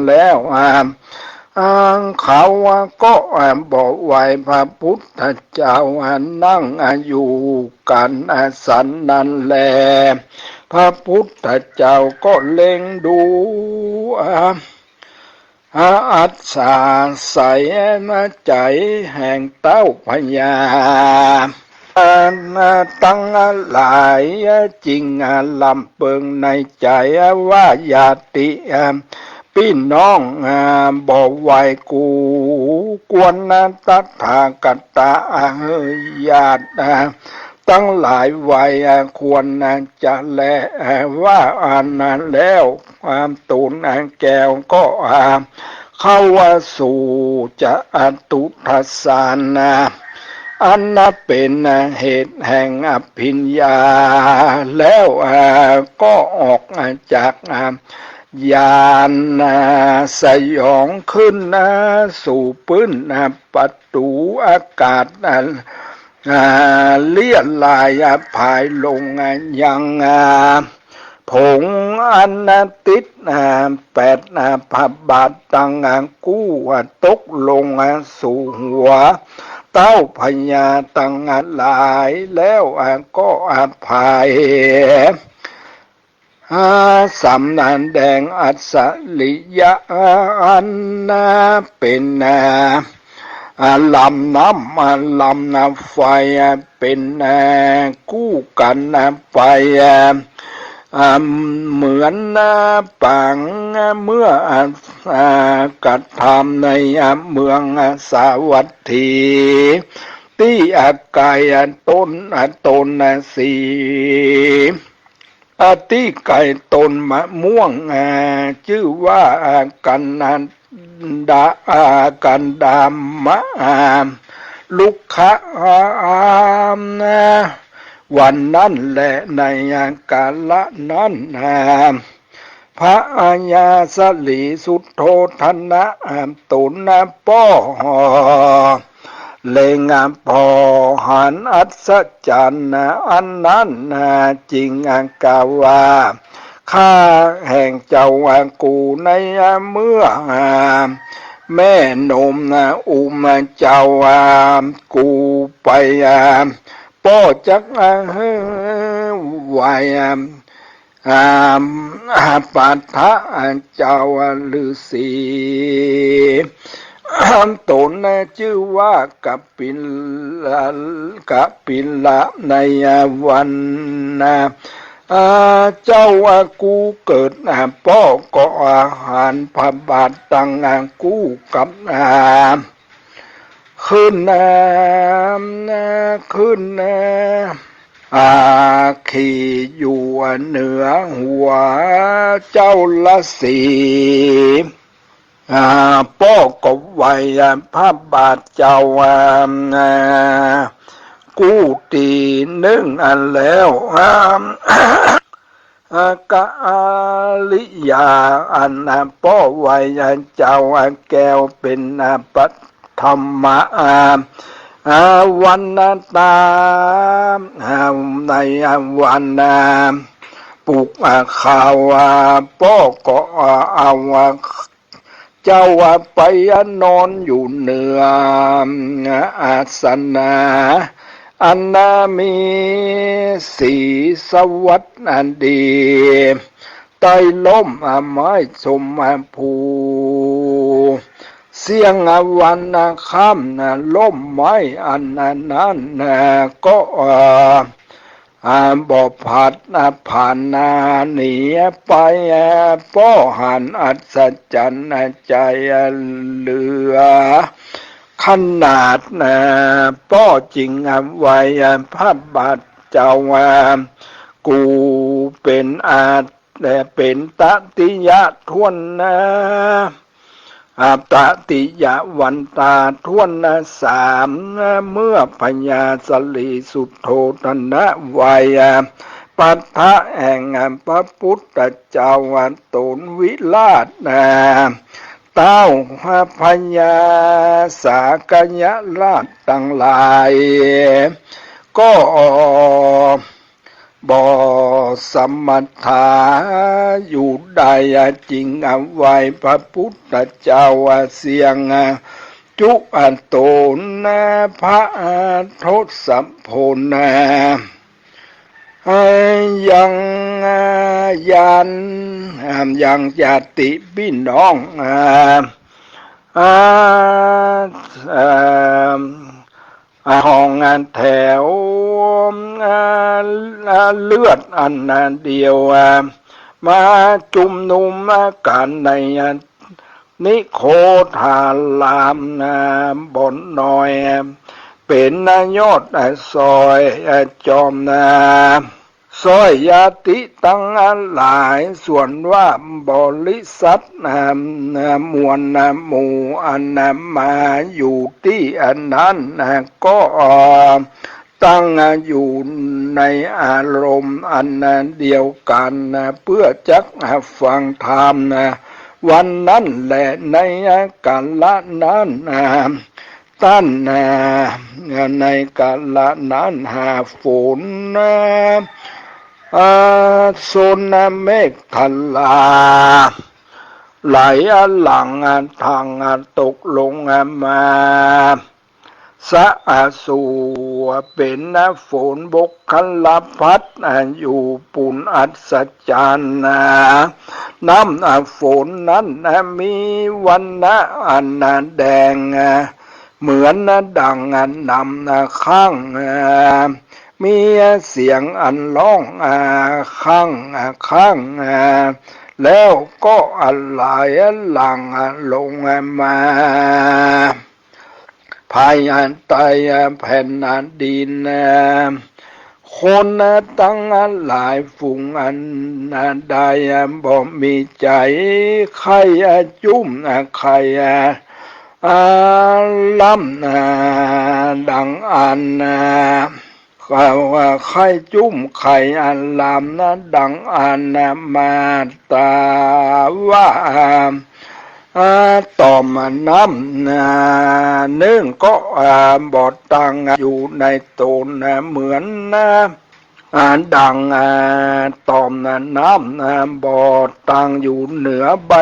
แล้วเขาก็บอกไว้พระพุทธเจ้านั่งอยู่กันสันนั่นแลพระพุทธเจ้าก็เล็งดูอัศสาใสใจแห่งเต้าพญาตั้งหลายจริงลำเปิงในใจว่าญาติพี่น้องบอกไว้กูกวนตถาคตญาติตั้งหลายวัยควรจะแลว่านั้นแล้วความตูนแก้วก็เข้าสู่จะตุทัสสานาอันนั้นเป็นเหตุแห่งอภิญญาแล้วก็ออกจากญาณสยองขึ้นสู่พื้นประตูอากาศเลี่ยลายภายลงยังผงอันติดแปดพระบาทตั้งกู้ตกลงสู่หัวเต้าพญาตั้งหลายแล้วก็อภัยสำนันแดงอัศริยะอันเป็นลำน้ำไฟเป็นกู้กันไปเหมือนปังเมื่อกระทำในเมืองสาวัตถี ติอากายต้นต้นสีอติไก่ต้นมะม่วงชื่อว่ากันดากันดามะลุกขะวันนั้นแหละในกาลนั้นพระอาญาสลีสุทโธธนะตุนะป้อเลงพอหันอัศจรรย์อันนั้นจริงกาว่าข้าแห่งเจ้ากูในเมื่อแม่นมอุมเจ้ากูไปป้อจักวายปัทธะเจ้าฤาษีตนชื่อว่ากัปปิละในวันเจ้ากูเกิดป้อก็อาหารพระบาทตั้งกูกับขึ้นขี่อยู่เหนือหัวเจ้าละสีป้อก็ไว้พระบาทเจ้ากูตีนึ่งแล้วกาลิยาป้อไว้เจ้าแก้วเป็นปัธรรมวันตาในวันปลุกข่าวป้อก็เอาเจ้าไปนอนอยู่เหนืออาสนะอันมีสีสวัสดิ์ดีใต้ล้มไม้ชมพูเสียงวันค่ำล้มไม้อันนั้นก็บ่พัดผ่านหนีไปป้อหันอัศจรรย์ใจเหลือขนาดป้อจริงไว้พระบาทเจ้ากูเป็นเป็นตติยะทวนตติยะวันตาทวนสามเมื่อพญาสลีสุทโธทนะไว้ปัทธะแห่งพระพุทธเจ้าตนวิราชเต้าพญาสากยราชตั้งหลายก็บ่สมัทธาอยู่ได้จริงไว้พระพุทธเจ้าเสียงจุโตนะพระทศพลยังยังญาติพี่น้องห้องแถวเลือดอันเดียวมาจุมนุมกันในนิโคทารามบนน้อยเป็นยอดซอยจอมซอยญาติตั้งหลายส่วนว่าบริษัทมวลหมู่อันมาอยู่ที่อันนั้นก็ตั้งอยู่ในอารมณ์อันเดียวกันเพื่อจักฟังธรรมวันนั้นแหละในกาลนั้นตั้นในกาลนั้นหาฝนโซนเมฆทลาไหลหลังทางตกลงมาสะสูเป็นฝนบกคันลพัดอยู่ปุ่นอัศจรรย์น้ำฝนนั้นมีวันอันแดงเหมือนดังนำข้างมีเสียงอันร้องข้างแล้วก็ไหลหลังลงมาพ ภายอันใต้แผ่นดินคนตั้งหลายฝูงอันใดบ่มีใจใครจุ่มใครล้ำดังอันเขาว่าใครจุ่มใครอันลำดังอันมาตาว่าต่อมาน้ำนึ่งก็บอดตังอยู่ในตนเหมือนดังต่อมน้ำบอดตังอยู่เหนือใบ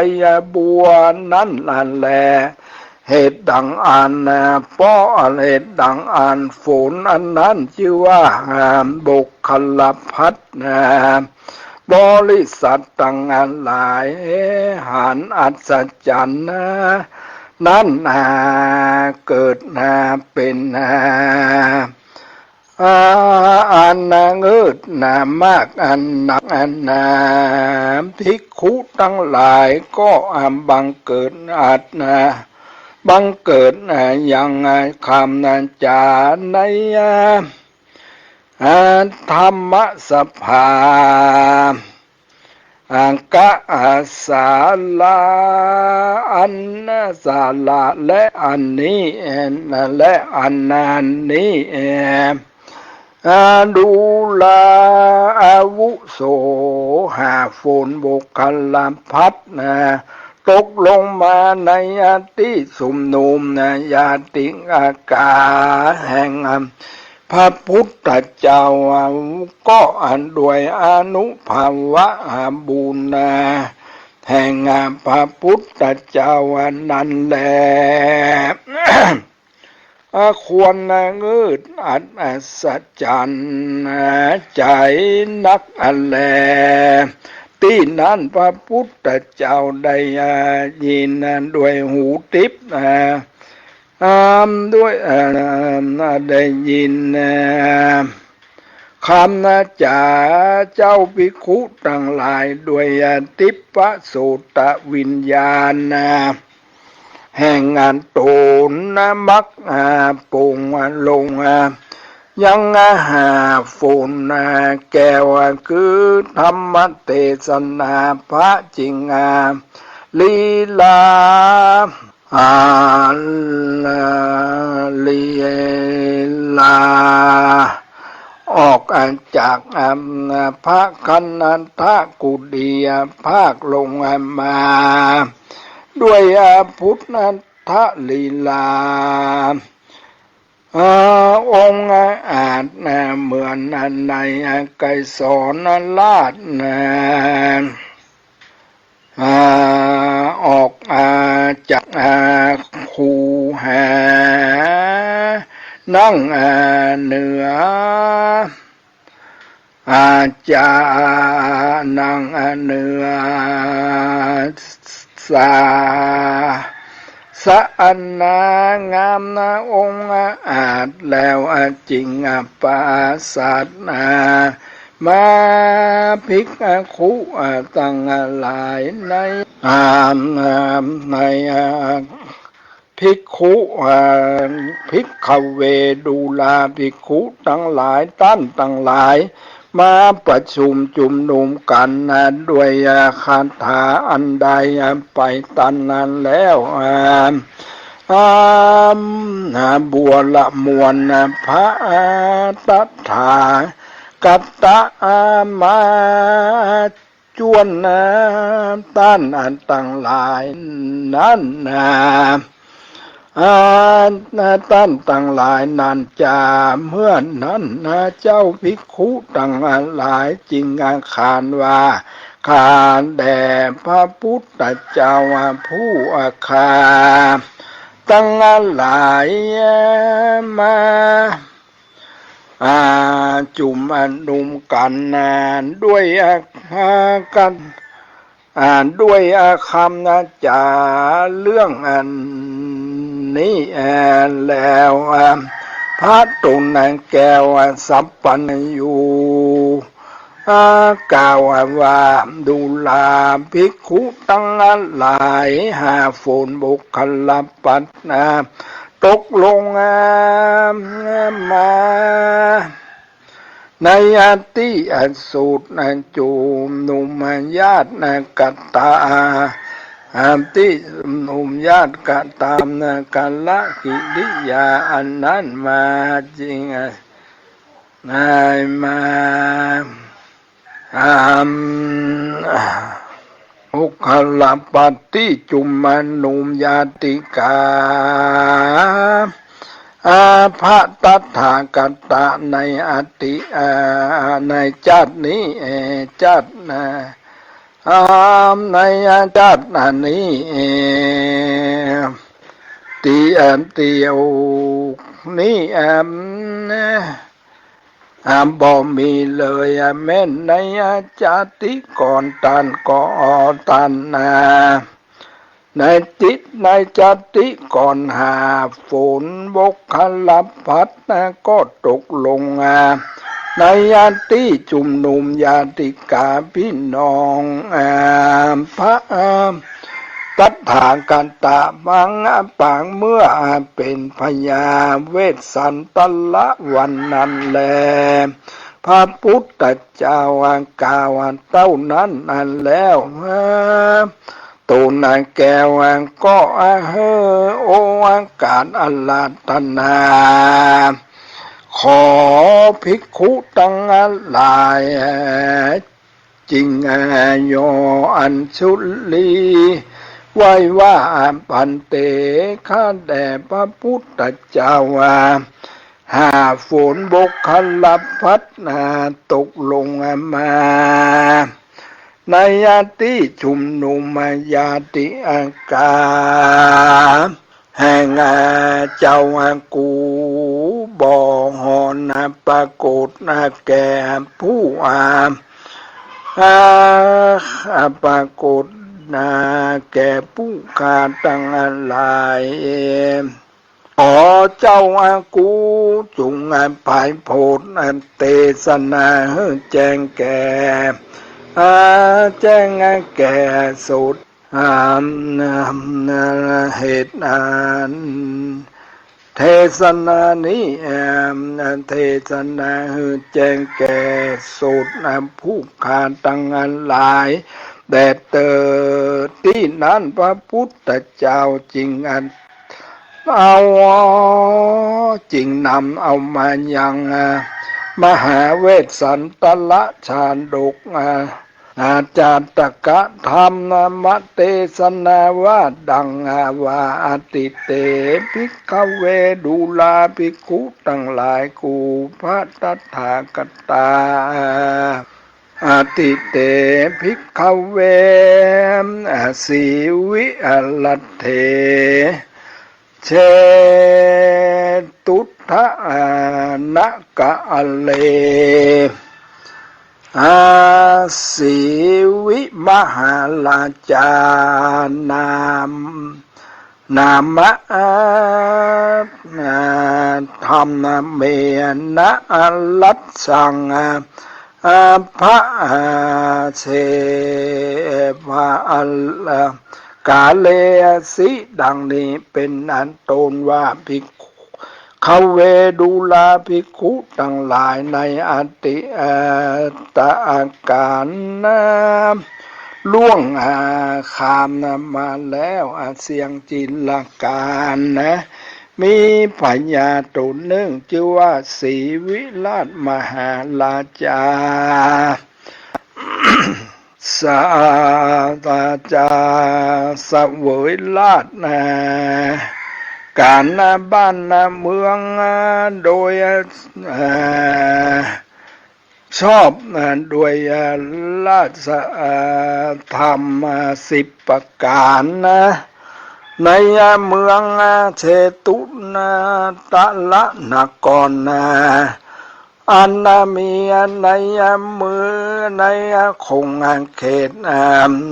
บัวนั้นแลเหตุดังอันป้อเหตุดังอันฝนอันนั้นชื่อว่าบุคคลพัฒบริษัทตั้งอันหลายหันอัศจรรย์นั้นเกิดเป็นอันเงิดมากอันหนักอันภิกขุทั้งหลายก็บังเกิดบังเกิดอย่างคำจาในธรรมสภากะสาลาอันสาลาและอันนี้และอันนั้นนี้ดูลาอาวุโสหาฝนบุคลพัฒตกลงมาในที่สุมนุมญาติอากาแห่งพระพุทธเจ้าก็ด้วยอนุภาวะบุญแห่งพระพุทธเจ้านั้นแล ควรเงิดอัศจรรย์ใจนักแลที่นั้นพระพุทธเจ้าได้ยินด้วยหูทิพย์ด้วยได้ยินคำจากเจ้าภิกขุทั้งหลายด้วยทิพย์โสตวิญญาณแห่งงานโตนมักปงลงยังหาฝนแก้วคือธรรมเทศนาพระจริงลีลาลีลาออกจากพระคันธกุฎีภาคลงมาด้วยพุทธลีลาองค์อาจเหมือนในไกรสอนลาดออกจากคูหานั่งเหนืออาจานั่งเหนือสะอันนางามองค์อาจแล้วจริงปาสัตมาภิกขุตั้งหลายในในภิกขุภิกขเวดูลาภิกขุทั้งหลายตั้งหลายมาประชุมจุมนุมกันด้วยคาถาอันใดไปตันนั้นแล้วบัวละมวลพระตถากัตตะมาจวนต้านอันต่างหลายนั้นต้านต่างหลายนั้นจะเมื่อนั้นเจ้าภิกขุต่างหลายจริงขานว่าขานแด่พระพุทธเจ้าผู้อาคาตั้งหลายมาจุมนุมกันด้วยกันด้วยคำจาเรื่องอันนี้แล้วพระตุนแก้วสัพพัญญูกล่าวว่าดูลาภิกขุตั้งหลายหาฝนบุคลปัตต ตกลงมาในอติอสูตรจูมนุมญาติกัตตาติหนุ่มญาติกะตามกัลละกิริยาอันนั้นมาจริงนายมาอุคลปฏิจุมมนุมญาติกาพระตัทธากัตตะในอติในชาตินี้ชาติในชาตินี้ตีตียวนี้บ่มีเลยแม้ในชาติก่อนตันในจิตในชาติก่อนหาฝนบกขลับพัดก็ตกลงในญาติจุมนุมญาติกาพี่น้องพระตัทธากันตะบังปางเมื่อเป็นพญาเวสสันตละวันนั้นแลพระพุทธเจ้ากล่าวเต้านั้นแล้วตูนแก้วก็โออากาศอลาตนาขอภิกขุตั้งหลายจริงโยอัญชุลีไว้ว่าปันเตข้าแด่พระพุทธเจ้าหาฝนบกขลับพัดตกลงมาในญาติชุมนุมญาติอากาแห่งเจ้ากูบ่หอนปรากฏแก่ผู้ปรากฏแก่ผู้ขาตั้งหลายขอเจ้ากูจงภายโพธเทศนาแจ้งแก่แจ้งแก่สุดเหตุเทศนานี้เทศนาแจ้งแก่สุดผู้ขาตั้งหลายแด่เติดที่นั้นพระพุทธเจ้าจริงจริงนำเอามายังมหาเวสสันตละชาดกอาจารตกะธรรมมเทศนาว่าดังว่าอติเตภิกขเวดูลาภิกขุทั้งหลายกูพระตถาคตาอติเตภิกขเวสีวิลัตเถเชตุทะนะกะเลสีวิมหาลาจานามะธรรมเมนะลัตสังพระเสภากาเลสิดังนี้เป็นอันตนว่าภิกขุเขาเวดูลาภิกขุทั้งหลายในอติตะอาการล่วงคามมาแล้วเสียงจินลการมีพญาตนหนึ่งชื่อว่าศรีวิราชมหาราชาสาตาจาเสวยราชการบ้านเมืองโดยชอบโดยราชธรรม10 ประการในเมืองเชตุตะละนครอันมีในเมืองในคงเขต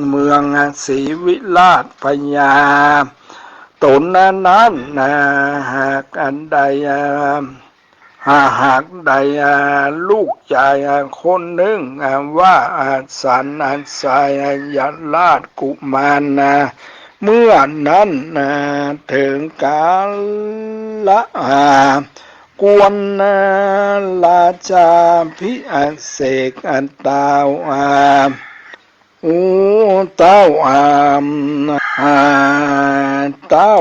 เมืองศรีวิราชพญาตนนั้นหากอันใดหากใดลูกชายคนหนึ่งว่าสันอันสายยันราชกุมาร เมื่อนั้นถึงกาละกวนราชาพิเศษอันตาวอูเต้าเต้า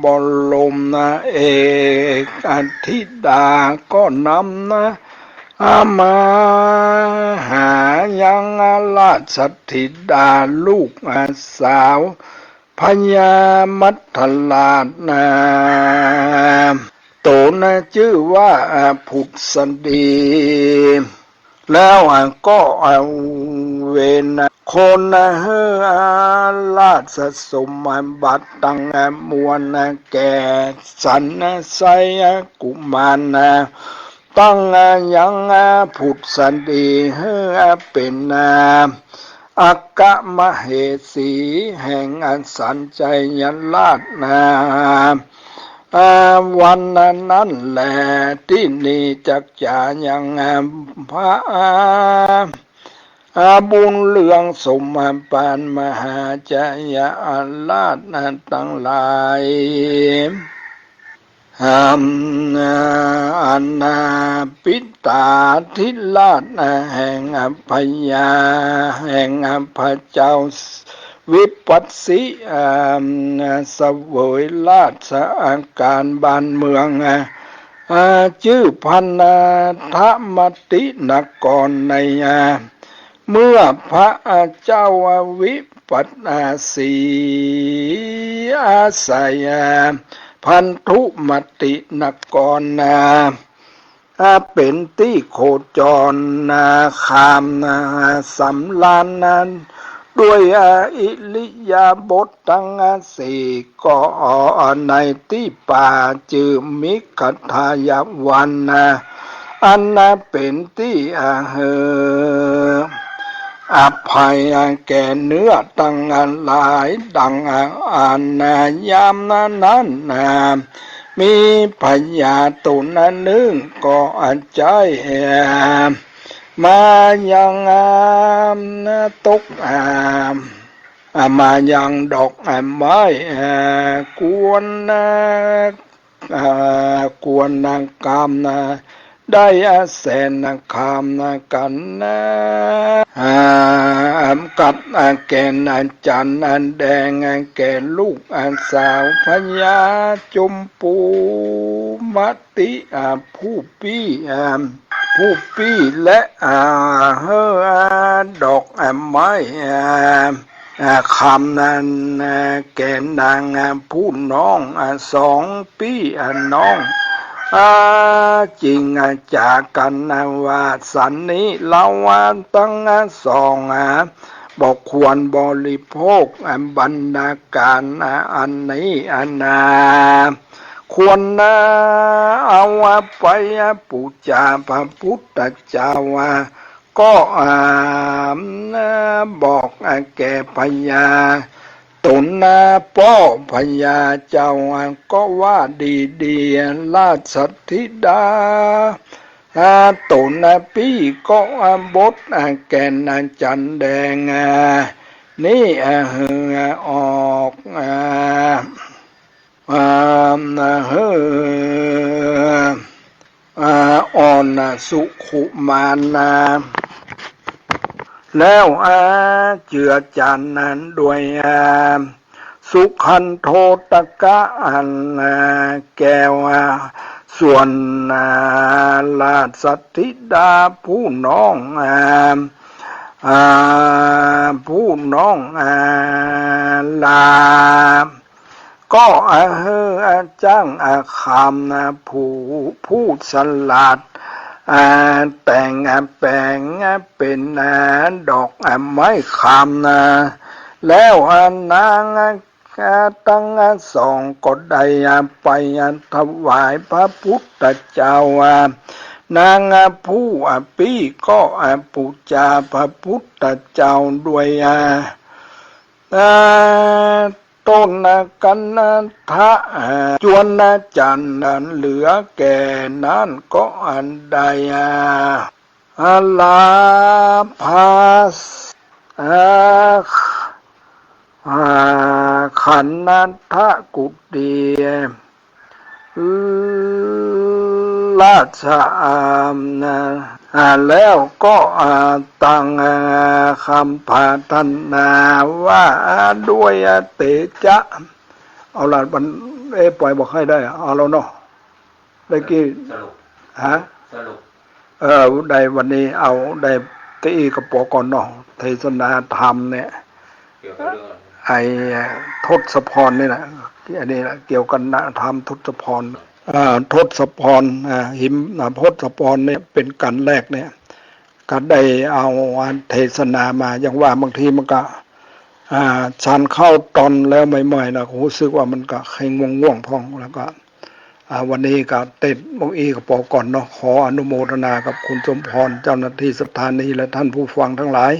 บรมเอกอธิดาก็นำมาหายังราชธิดาลูกสาวพญามัทธราชโตชื่อว่าผุดสดีแล้วก็เวนคนราชสมบัติตั้งมวลแก่สันไสกุมารตั้งยังผุดสดีเป็นอักมเหสีแห่งสันใจยราชวันนั้นแหละที่นี่จักจะยังพระบุญเรืองสมปานมหาจยาราชตั้งหลายอนาปิตาธิราชแห่งพญาแห่งพระเจ้าวิปัสสิเสวยราชการบ้านเมืองชื่อพันธมตินกรในเมื่อพระเจ้าวิปัสสีอาศัยพันธุมตินกรเป็นที่โคจรคามสำลานนั้นด้วยอิริยาบถตั้งสี่ก็ในที่ป่าจือมิขทายวันอันเป็นที่อภัยแก่เนื้อตั้งหลายดังยามนั้นมีพญาตุนนึงก็ใจมายังตกมายังดอกไม้กวนนางกามได้แสนคามกันกัดแก่นจันแดงแก่ลูกสาวพญาจมปูมติผู้ปี้และดอกไม้คำนั้นแก่นางผู้น้อง2 ปีน้องจริงจากกันว่าสันนี้เล่าวันตั้ง2บอกควรบริโภคบรรณาการอันนี้ควรเอาไปปูชาพระพุทธเจ้าก็บอกแก่พญาตนป้อพญาเจ้าก็ว่าดีราชธิดาตนพี่ก็บดแก่นจันแดงนี่ออกอ่อนสุขุมานแล้วเจือจันนั้นด้วยสุขันโทตกะแก้วส่วนราชธิดาผู้น้องลาก็จ้างคำผู้สลัดแต่งแปลงเป็นดอกไม้คำแล้วนางตั้ง2ก็ได้ไปถวายพระพุทธเจ้านางผู้ปี้ก็ปูชาพระพุทธเจ้าด้วยต้นกันทะจวนจันนั้นเหลือแก่นั้นก็อันใดลาภา อาขันนัทธกุตีราชนะแล้วก็ตั้งคำพาทนาว่าด้วยเตจะ เอาละมันปล่อยบอกให้ได้เอาแล้วเนาะได้กี่สรุปฮะสรุปได้วันนี้เอาได้ตีกระป๋อก่อนเนาะเทศนาธรรมเนี่ยเกี่ยวกับเรื่องไอ้ทศพรนี่แหละอันนี้แหละเกี่ยวกันนะธรรมทศพรทศพรหิมทศพรเนี่ยเป็นกันแรกเนี่ยก็ได้เอาเทศนามาอย่างว่าบางทีมันก็ฉันเข้าตอนแล้วใหม่ๆนะรู้สึกว่ามันก็เคร่งง่วงพองแล้วก็วันนี้ก็ติดบางอีกับปอก่อนเนาะขออนุโมทนากับคุณสมพรเจ้าหน้าที่สถานีและท่านผู้ฟังทั้งหลาย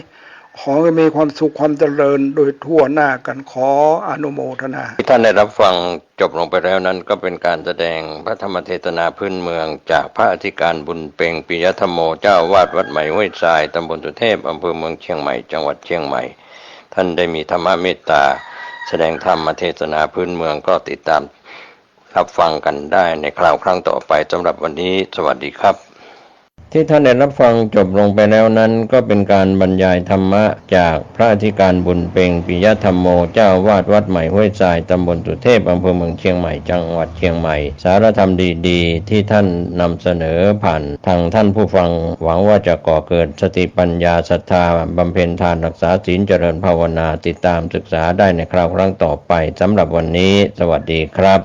ขอให้มีความสุขความเจริญโดยทั่วหน้ากันขออนุโมทนาที่ท่านได้รับฟังจบลงไปแล้วนั้นก็เป็นการแสดงพระธรรมเทศนาพื้นเมืองจากพระอธิการบุญเพ็งปิยธรรมโมเจ้าวาดวัดใหม่ห้วยทรายตำบลสุเทพอำเภอเมืองเชียงใหม่จังหวัดเชียงใหม่ท่านได้มีธรรมเมตตาแสดงธรรมเทศนาพื้นเมืองก็ติดตามรับฟังกันได้ในคราวครั้งต่อไปสำหรับวันนี้สวัสดีครับที่ท่านได้รับฟังจบลงไปแล้วนั้นก็เป็นการบรรยายธรรมะจากพระอธิการบุญเพ็งปิยธรรมโมเจ้าวาดวัดใหม่ห้วยทรายตำบลสุเทพอำเภอเมืองเชียงใหม่จังหวัดเชียงใหม่สารธรรมดีๆที่ท่านนำเสนอผ่านทางท่านผู้ฟังหวังว่าจะก่อเกิดสติปัญญาศรัทธาบำเพ็ญทานรักษาศีลเจริญภาวนาติดตามศึกษาได้ในคราวครั้งต่อไปสำหรับวันนี้สวัสดีครับ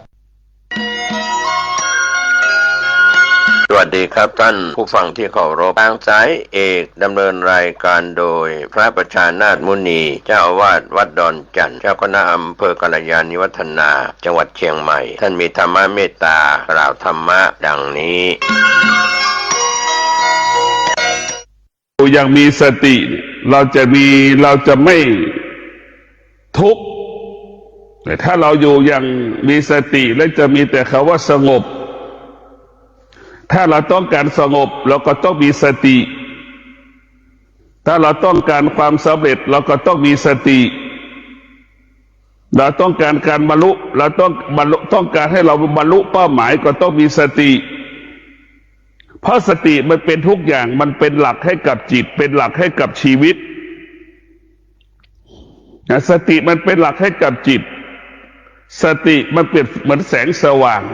สวัสดีครับท่านผู้ฟังที่เคารพทางสายเอกดำเนินรายการโดยพระประชานาถมุนีเจ้าอาวาสวัดดอนจันทร์เจ้าคณะอำเภอกัลยาณิวัฒนาจังหวัดเชียงใหม่ท่านมีธรรมะเมตตากล่าวธรรมะดังนี้อย่างมีสติเราจะไม่ทุกข์แต่ถ้าเราอยู่อย่างมีสติแล้วจะมีแต่คำว่าสงบถ้าเราต้องการสงบเราก็ต้องมีสติถ้าเราต้องการความสำเร็จเราก็ต้องมีสติเราต้องการการบรรลุเราต้องการให้เราบรรลุเป้าหมายก็ต้องมีสติเพราะสติมันเป็นทุกอย่างมันเป็นหลักให้กับจิตเป็นหลักให้กับชีวิตสติมันเป็นหลักให้กับจิตสติมันเป็นเหมือนแสงสว่าง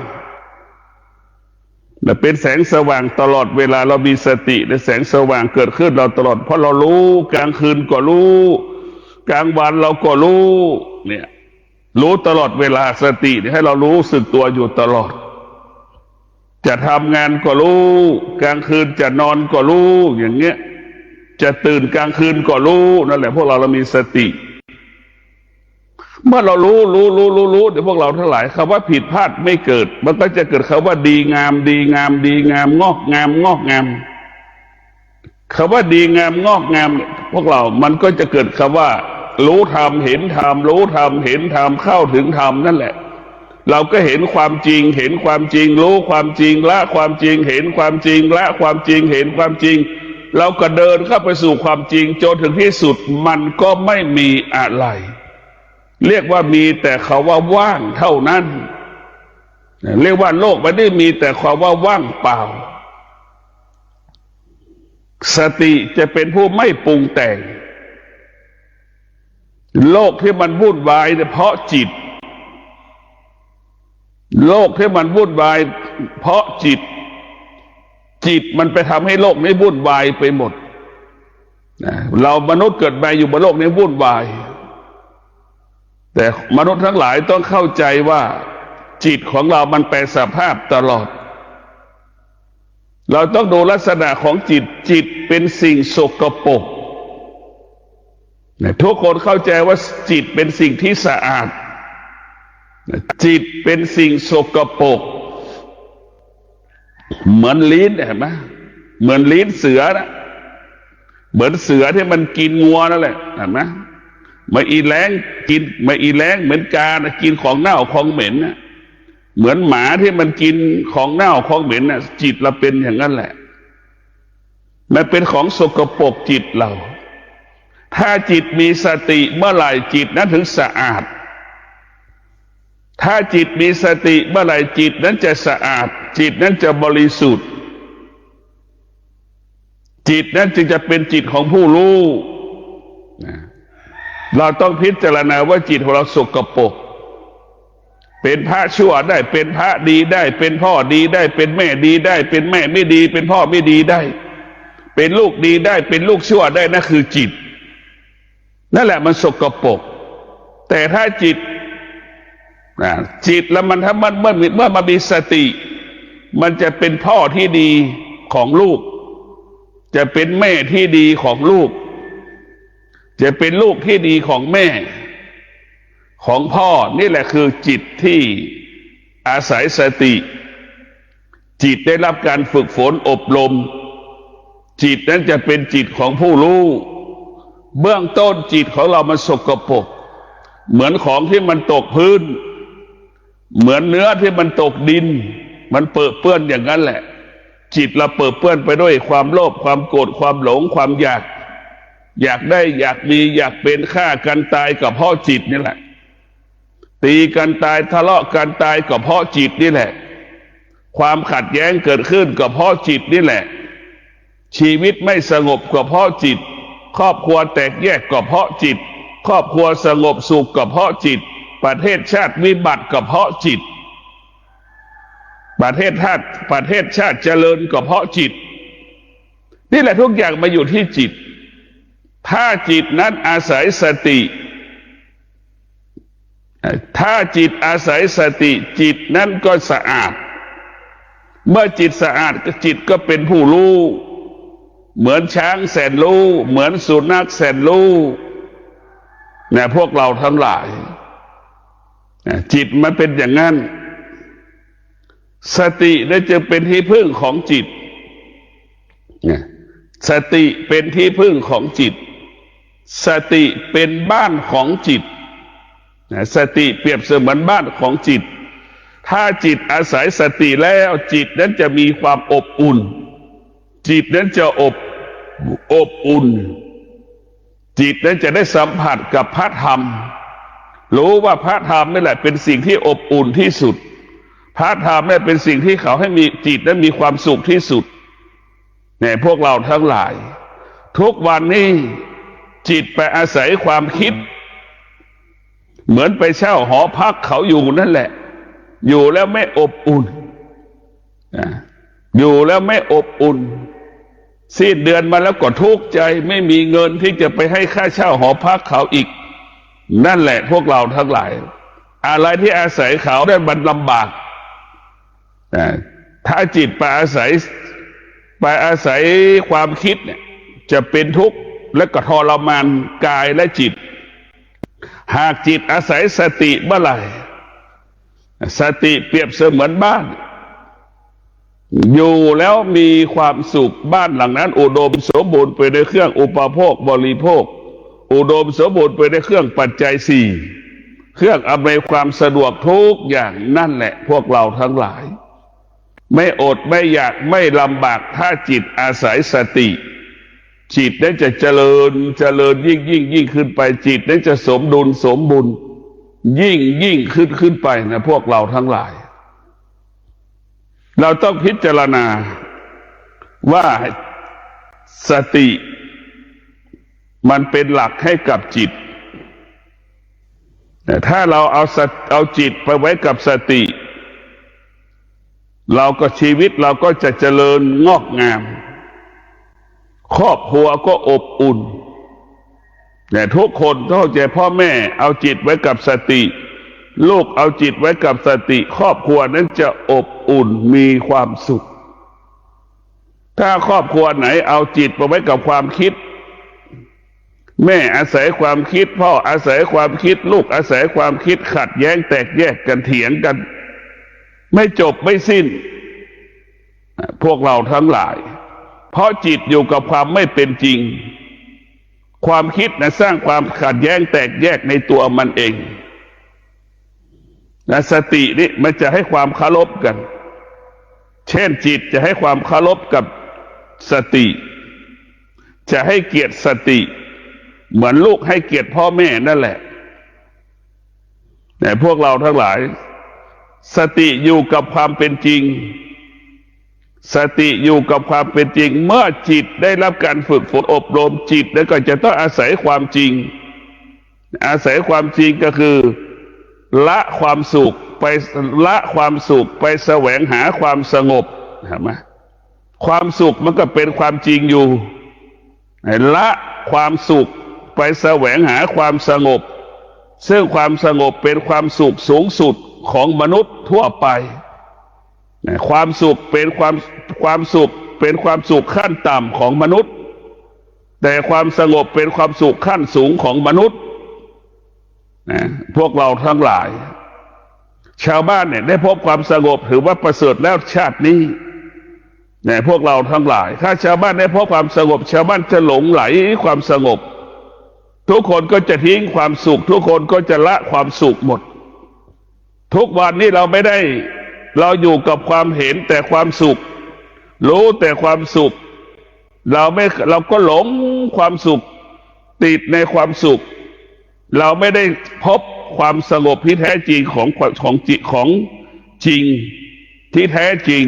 และเป็นแสงสว่างตลอดเวลาเรามีสติในแสงสว่างเกิดขึ้นเราตลอดเพราะเรารู้กลางคืนก็รู้กลางวันเราก็รู้เนี่ยรู้ตลอดเวลาสติให้เรารู้สึกตัวอยู่ตลอดจะทำงานก็รู้กลางคืนจะนอนก็รู้อย่างเงี้ยจะตื่นกลางคืนก็รู้นั่นแหละพวกเรามีสติเมื่อเรารู้เดี๋ยวพวกเราทั้งหลายคำว่าผิดพลาดไม่เกิดมันก็จะเกิดคำว่าดีงามงอกงามคำว่าดีงามงอกงามพวกเรามันก็จะเกิดคำว่ารู้ธรรมเห็นธรรมรู้ธรรมเห็นธรรมเข้าถึงธรรมนั่นแหละเราก็เห็นความจริงเห็นความจริงรู้ความจริงละความจริงเห็นความจริงละความจริงเห็นความจริงเราก็เดินเข้าไปสู่ความจริงจนถึงที่สุดมันก็ไม่มีอะไรเรียกว่ามีแต่คำว่าว่างเท่านั้นเรียกว่าโลกไม่ได้มีแต่ความว่าว่างเปล่าสติจะเป็นผู้ไม่ปรุงแต่งโลกที่มันวุ่นวายเพราะจิตโลกที่มันวุ่นวายเพราะจิตมันไปทำให้โลกนี้วุ่นวายไปหมดเรามนุษย์เกิดมาอยู่บนโลกนี้วุ่นวายแต่มนุษย์ทั้งหลายต้องเข้าใจว่าจิตของเรามันแปรสภาพตลอดเราต้องดูลักษณะของจิตเป็นสิ่งสกปรกทุกคนเข้าใจว่าจิตเป็นสิ่งที่สะอาดจิตเป็นสิ่งสกปรกเหมือนลิ้นเห็นไหมเหมือนลิ้นเสือนะเหมือนเสือที่มันกินงัวนั่นแหละเห็นไหมมาอีแรงกินมาอีแรงเหมือนกานะกินของเน่าของเหม็นนะเหมือนหมาที่มันกินของเน่าของเหม็นนะจิตเราเป็นอย่างนั้นแหละมันเป็นของสกปรกจิตเรา ถ้าจิตมีสติเมื่อไหร่จิตนั้นถึงสะอาดถ้าจิตมีสติเมื่อไหร่จิตนั้นจะสะอาดจิตนั้นจะบริสุทธิ์จิตนั้นจึงจะเป็นจิตของผู้รู้เราต้องพิจารณาว่าจิตของเราสกปรกเป็นพระชั่วได้เป็นพระดีได้เป็นพ่อดีได้เป็นแม่ดีได้เป็นแม่ไม่ดีเป็นพ่อไม่ดีได้เป็นลูกดีได้เป็นลูกชั่วได้นั่นคือจิตนั่นแหละมันสกปรกแต่ถ้าจิตแล้วมันถ้ามันเมื่อมามีสติมันจะเป็นพ่อที่ดีของลูกจะเป็นแม่ที่ดีของลูกจะเป็นลูกที่ดีของแม่ของพ่อนี่แหละคือจิตที่อาศัยสติจิตได้รับการฝึกฝนอบรมจิตนั้นจะเป็นจิตของผู้รู้เบื้องต้นจิตของเรามันสกปรกเหมือนของที่มันตกพื้นเหมือนเนื้อที่มันตกดินมันเปื้อนอย่างนั้นแหละจิตเราเปื้อนไปด้วยความโลภความโกรธความหลงความอยากได้อยากมีอยากเป็นฆ่ากันตายกับเพราะจิตนี่แหละตีกันตายทะเลาะกันตายกับเพราะจิตนี่แหละความขัดแย้งเกิดขึ้นกับเพราะจิตนี่แหละชีวิตไม่สงบกับเพราะจิตครอบครัวแตกแยกกับเพราะจิตครอบครัวสงบสุขกับเพราะจิตประเทศชาติวิบัติกับเพราะจิตประเทศชาติเจริญกับเพราะจิตนี่แหละทุกอย่างมาอยู่ที่จิตถ้าจิตนั้นอาศัยสติถ้าจิตอาศัยสติจิตนั้นก็สะอาดเมื่อจิตสะอาดจิตก็เป็นผู้รู้เหมือนช้างแสนรู้เหมือนสุนัขแสนรู้เนี่ยพวกเราทั้งหลายจิตมันเป็นอย่างนั้นสตินั่นจะเป็นที่พึ่งของจิตสติเป็นที่พึ่งของจิตสติเป็นบ้านของจิตสติเปรียบเสมือนบ้านของจิตถ้าจิตอาศัยสติแล้วจิตนั้นจะมีความอบอุ่นจิตนั้นจะอบอุ่นจิตนั้นจะได้สัมผัสกับพระธรรมรู้ว่าพระธรรมนี่แหละเป็นสิ่งที่อบอุ่นที่สุดพระธรรมนี่เป็นสิ่งที่เขาให้มีจิตนั้นมีความสุขที่สุดเนี่ยพวกเราทั้งหลายทุกวันนี้จิตไปอาศัยความคิดเหมือนไปเช่าหอพักเขาอยู่นั่นแหละอยู่แล้วไม่อบอุ่นอยู่แล้วไม่อบอุ่นสิ้นเดือนมาแล้วก็ทุกข์ใจไม่มีเงินที่จะไปให้ค่าเช่าหอพักเขาอีกนั่นแหละพวกเราทั้งหลายอะไรที่อาศัยเขาได้มันลำบากถ้าจิตไปอาศัยความคิดเนี่ยจะเป็นทุกข์และก็ทรมานกายและจิตหากจิตอาศัยสติเมื่อไหร่สติเปรียบเสมือนบ้านอยู่แล้วมีความสุขบ้านหลังนั้นอุดมสมบูรณ์ไปด้วยเครื่องอุปโภคบริโภคอุดมสมบูรณ์ไปด้วยเครื่องปัจจัยสี่เครื่องอำนวยความสะดวกทุกอย่างนั่นแหละพวกเราทั้งหลายไม่อดไม่อยากไม่ลำบากถ้าจิตอาศัยสติจิตนั้นจะเจริญยิ่งขึ้นไปจิตนั้นจะสมดุลสมบูรณ์ยิ่งขึ้นไปนะพวกเราทั้งหลายเราต้องพิจารณาว่าสติมันเป็นหลักให้กับจิตแต่ถ้าเราเอาจิตไปไว้กับสติเราก็ชีวิตเราก็จะเจริญงอกงามครอบครัวก็อบอุ่นแต่ทุกคนเข้าใจพ่อแม่เอาจิตไว้กับสติลูกเอาจิตไว้กับสติครอบครัวนั้นจะอบอุ่นมีความสุขถ้าครอบครัวไหนเอาจิตไปไว้กับความคิดแม่อาศัยความคิดพ่ออาศัยความคิดลูกอาศัยความคิดขัดแย้งแตกแยกกันเถียงกันไม่จบไม่สิ้นพวกเราทั้งหลายเพราะจิตอยู่กับความไม่เป็นจริงความคิดนะสร้างความขัดแย้งแตกแยกในตัวมันเองนะสตินี่มันจะให้ความเคารพกันเช่นจิตจะให้ความเคารพกับสติจะให้เกียรติสติ เหมือนลูกให้เกียรติพ่อแม่นั่นแหละแต่พวกเราทั้งหลายสติอยู่กับความเป็นจริงสติอยู่กับความเป็นจริงเมื่อจิตได้รับการฝึกฝนอบรมจิตแล้วก็จะต้องอาศัยความจริงอาศัยความจริงก็คือละความสุขไปละความสุขไปแสวงหาความสงบเห็นไหมความสุขมันก็เป็นความจริงอยู่ละความสุขไปแสวงหาความสงบซึ่งความสงบเป็นความสุขสูงสุดของมนุษย์ทั่วไปความสุขเป็นความสุขเป็นความสุขขั้นต่ำของมนุษย์แต่ความสงบเป็นความสุขขั้นสูงของมนุษย์พวกเราทั้งหลายชาวบ้านเนี่ยได้พบความสงบถือว่าประเสริฐแล้วชาตินี้พวกเราทั้งหลายถ้าชาวบ้านได้พบความสงบชาวบ้านจะหลงไหลความสงบทุกคนก็จะทิ้งความสุขทุกคนก็จะละความสุขหมดทุกวันนี้เราไม่ได้เราอยู่กับความเห็นแต่ความสุขรู้แต่ความสุขเราก็หลงความสุขติดในความสุขเราไม่ได้พบความสงบที่แท้จริงของจิตของจริงที่แท้จริง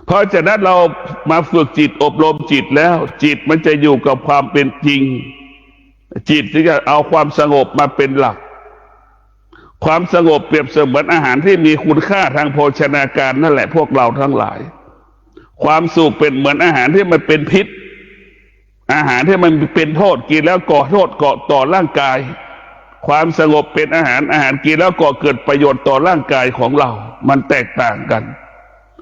เพราะฉะนั้นเรามาฝึกจิตอบรมจิตแล้วจิตมันจะอยู่กับความเป็นจริงจิตที่จะเอาความสงบมาเป็นหลักความสงบเปรียบเสมือนอาหารที่มีคุณค่าทางโภชนาการนั่นแหละพวกเราทั้งหลายความสุขเป็นเหมือนอาหารที่มันเป็นพิษอาหารที่มันเป็นโทษกินแล้วก่อโทษก่อต่อร่างกายความสงบเป็นอาหารกินแล้วก่อเกิดประโยชน์ต่อร่างกายของเรามันแตกต่างกัน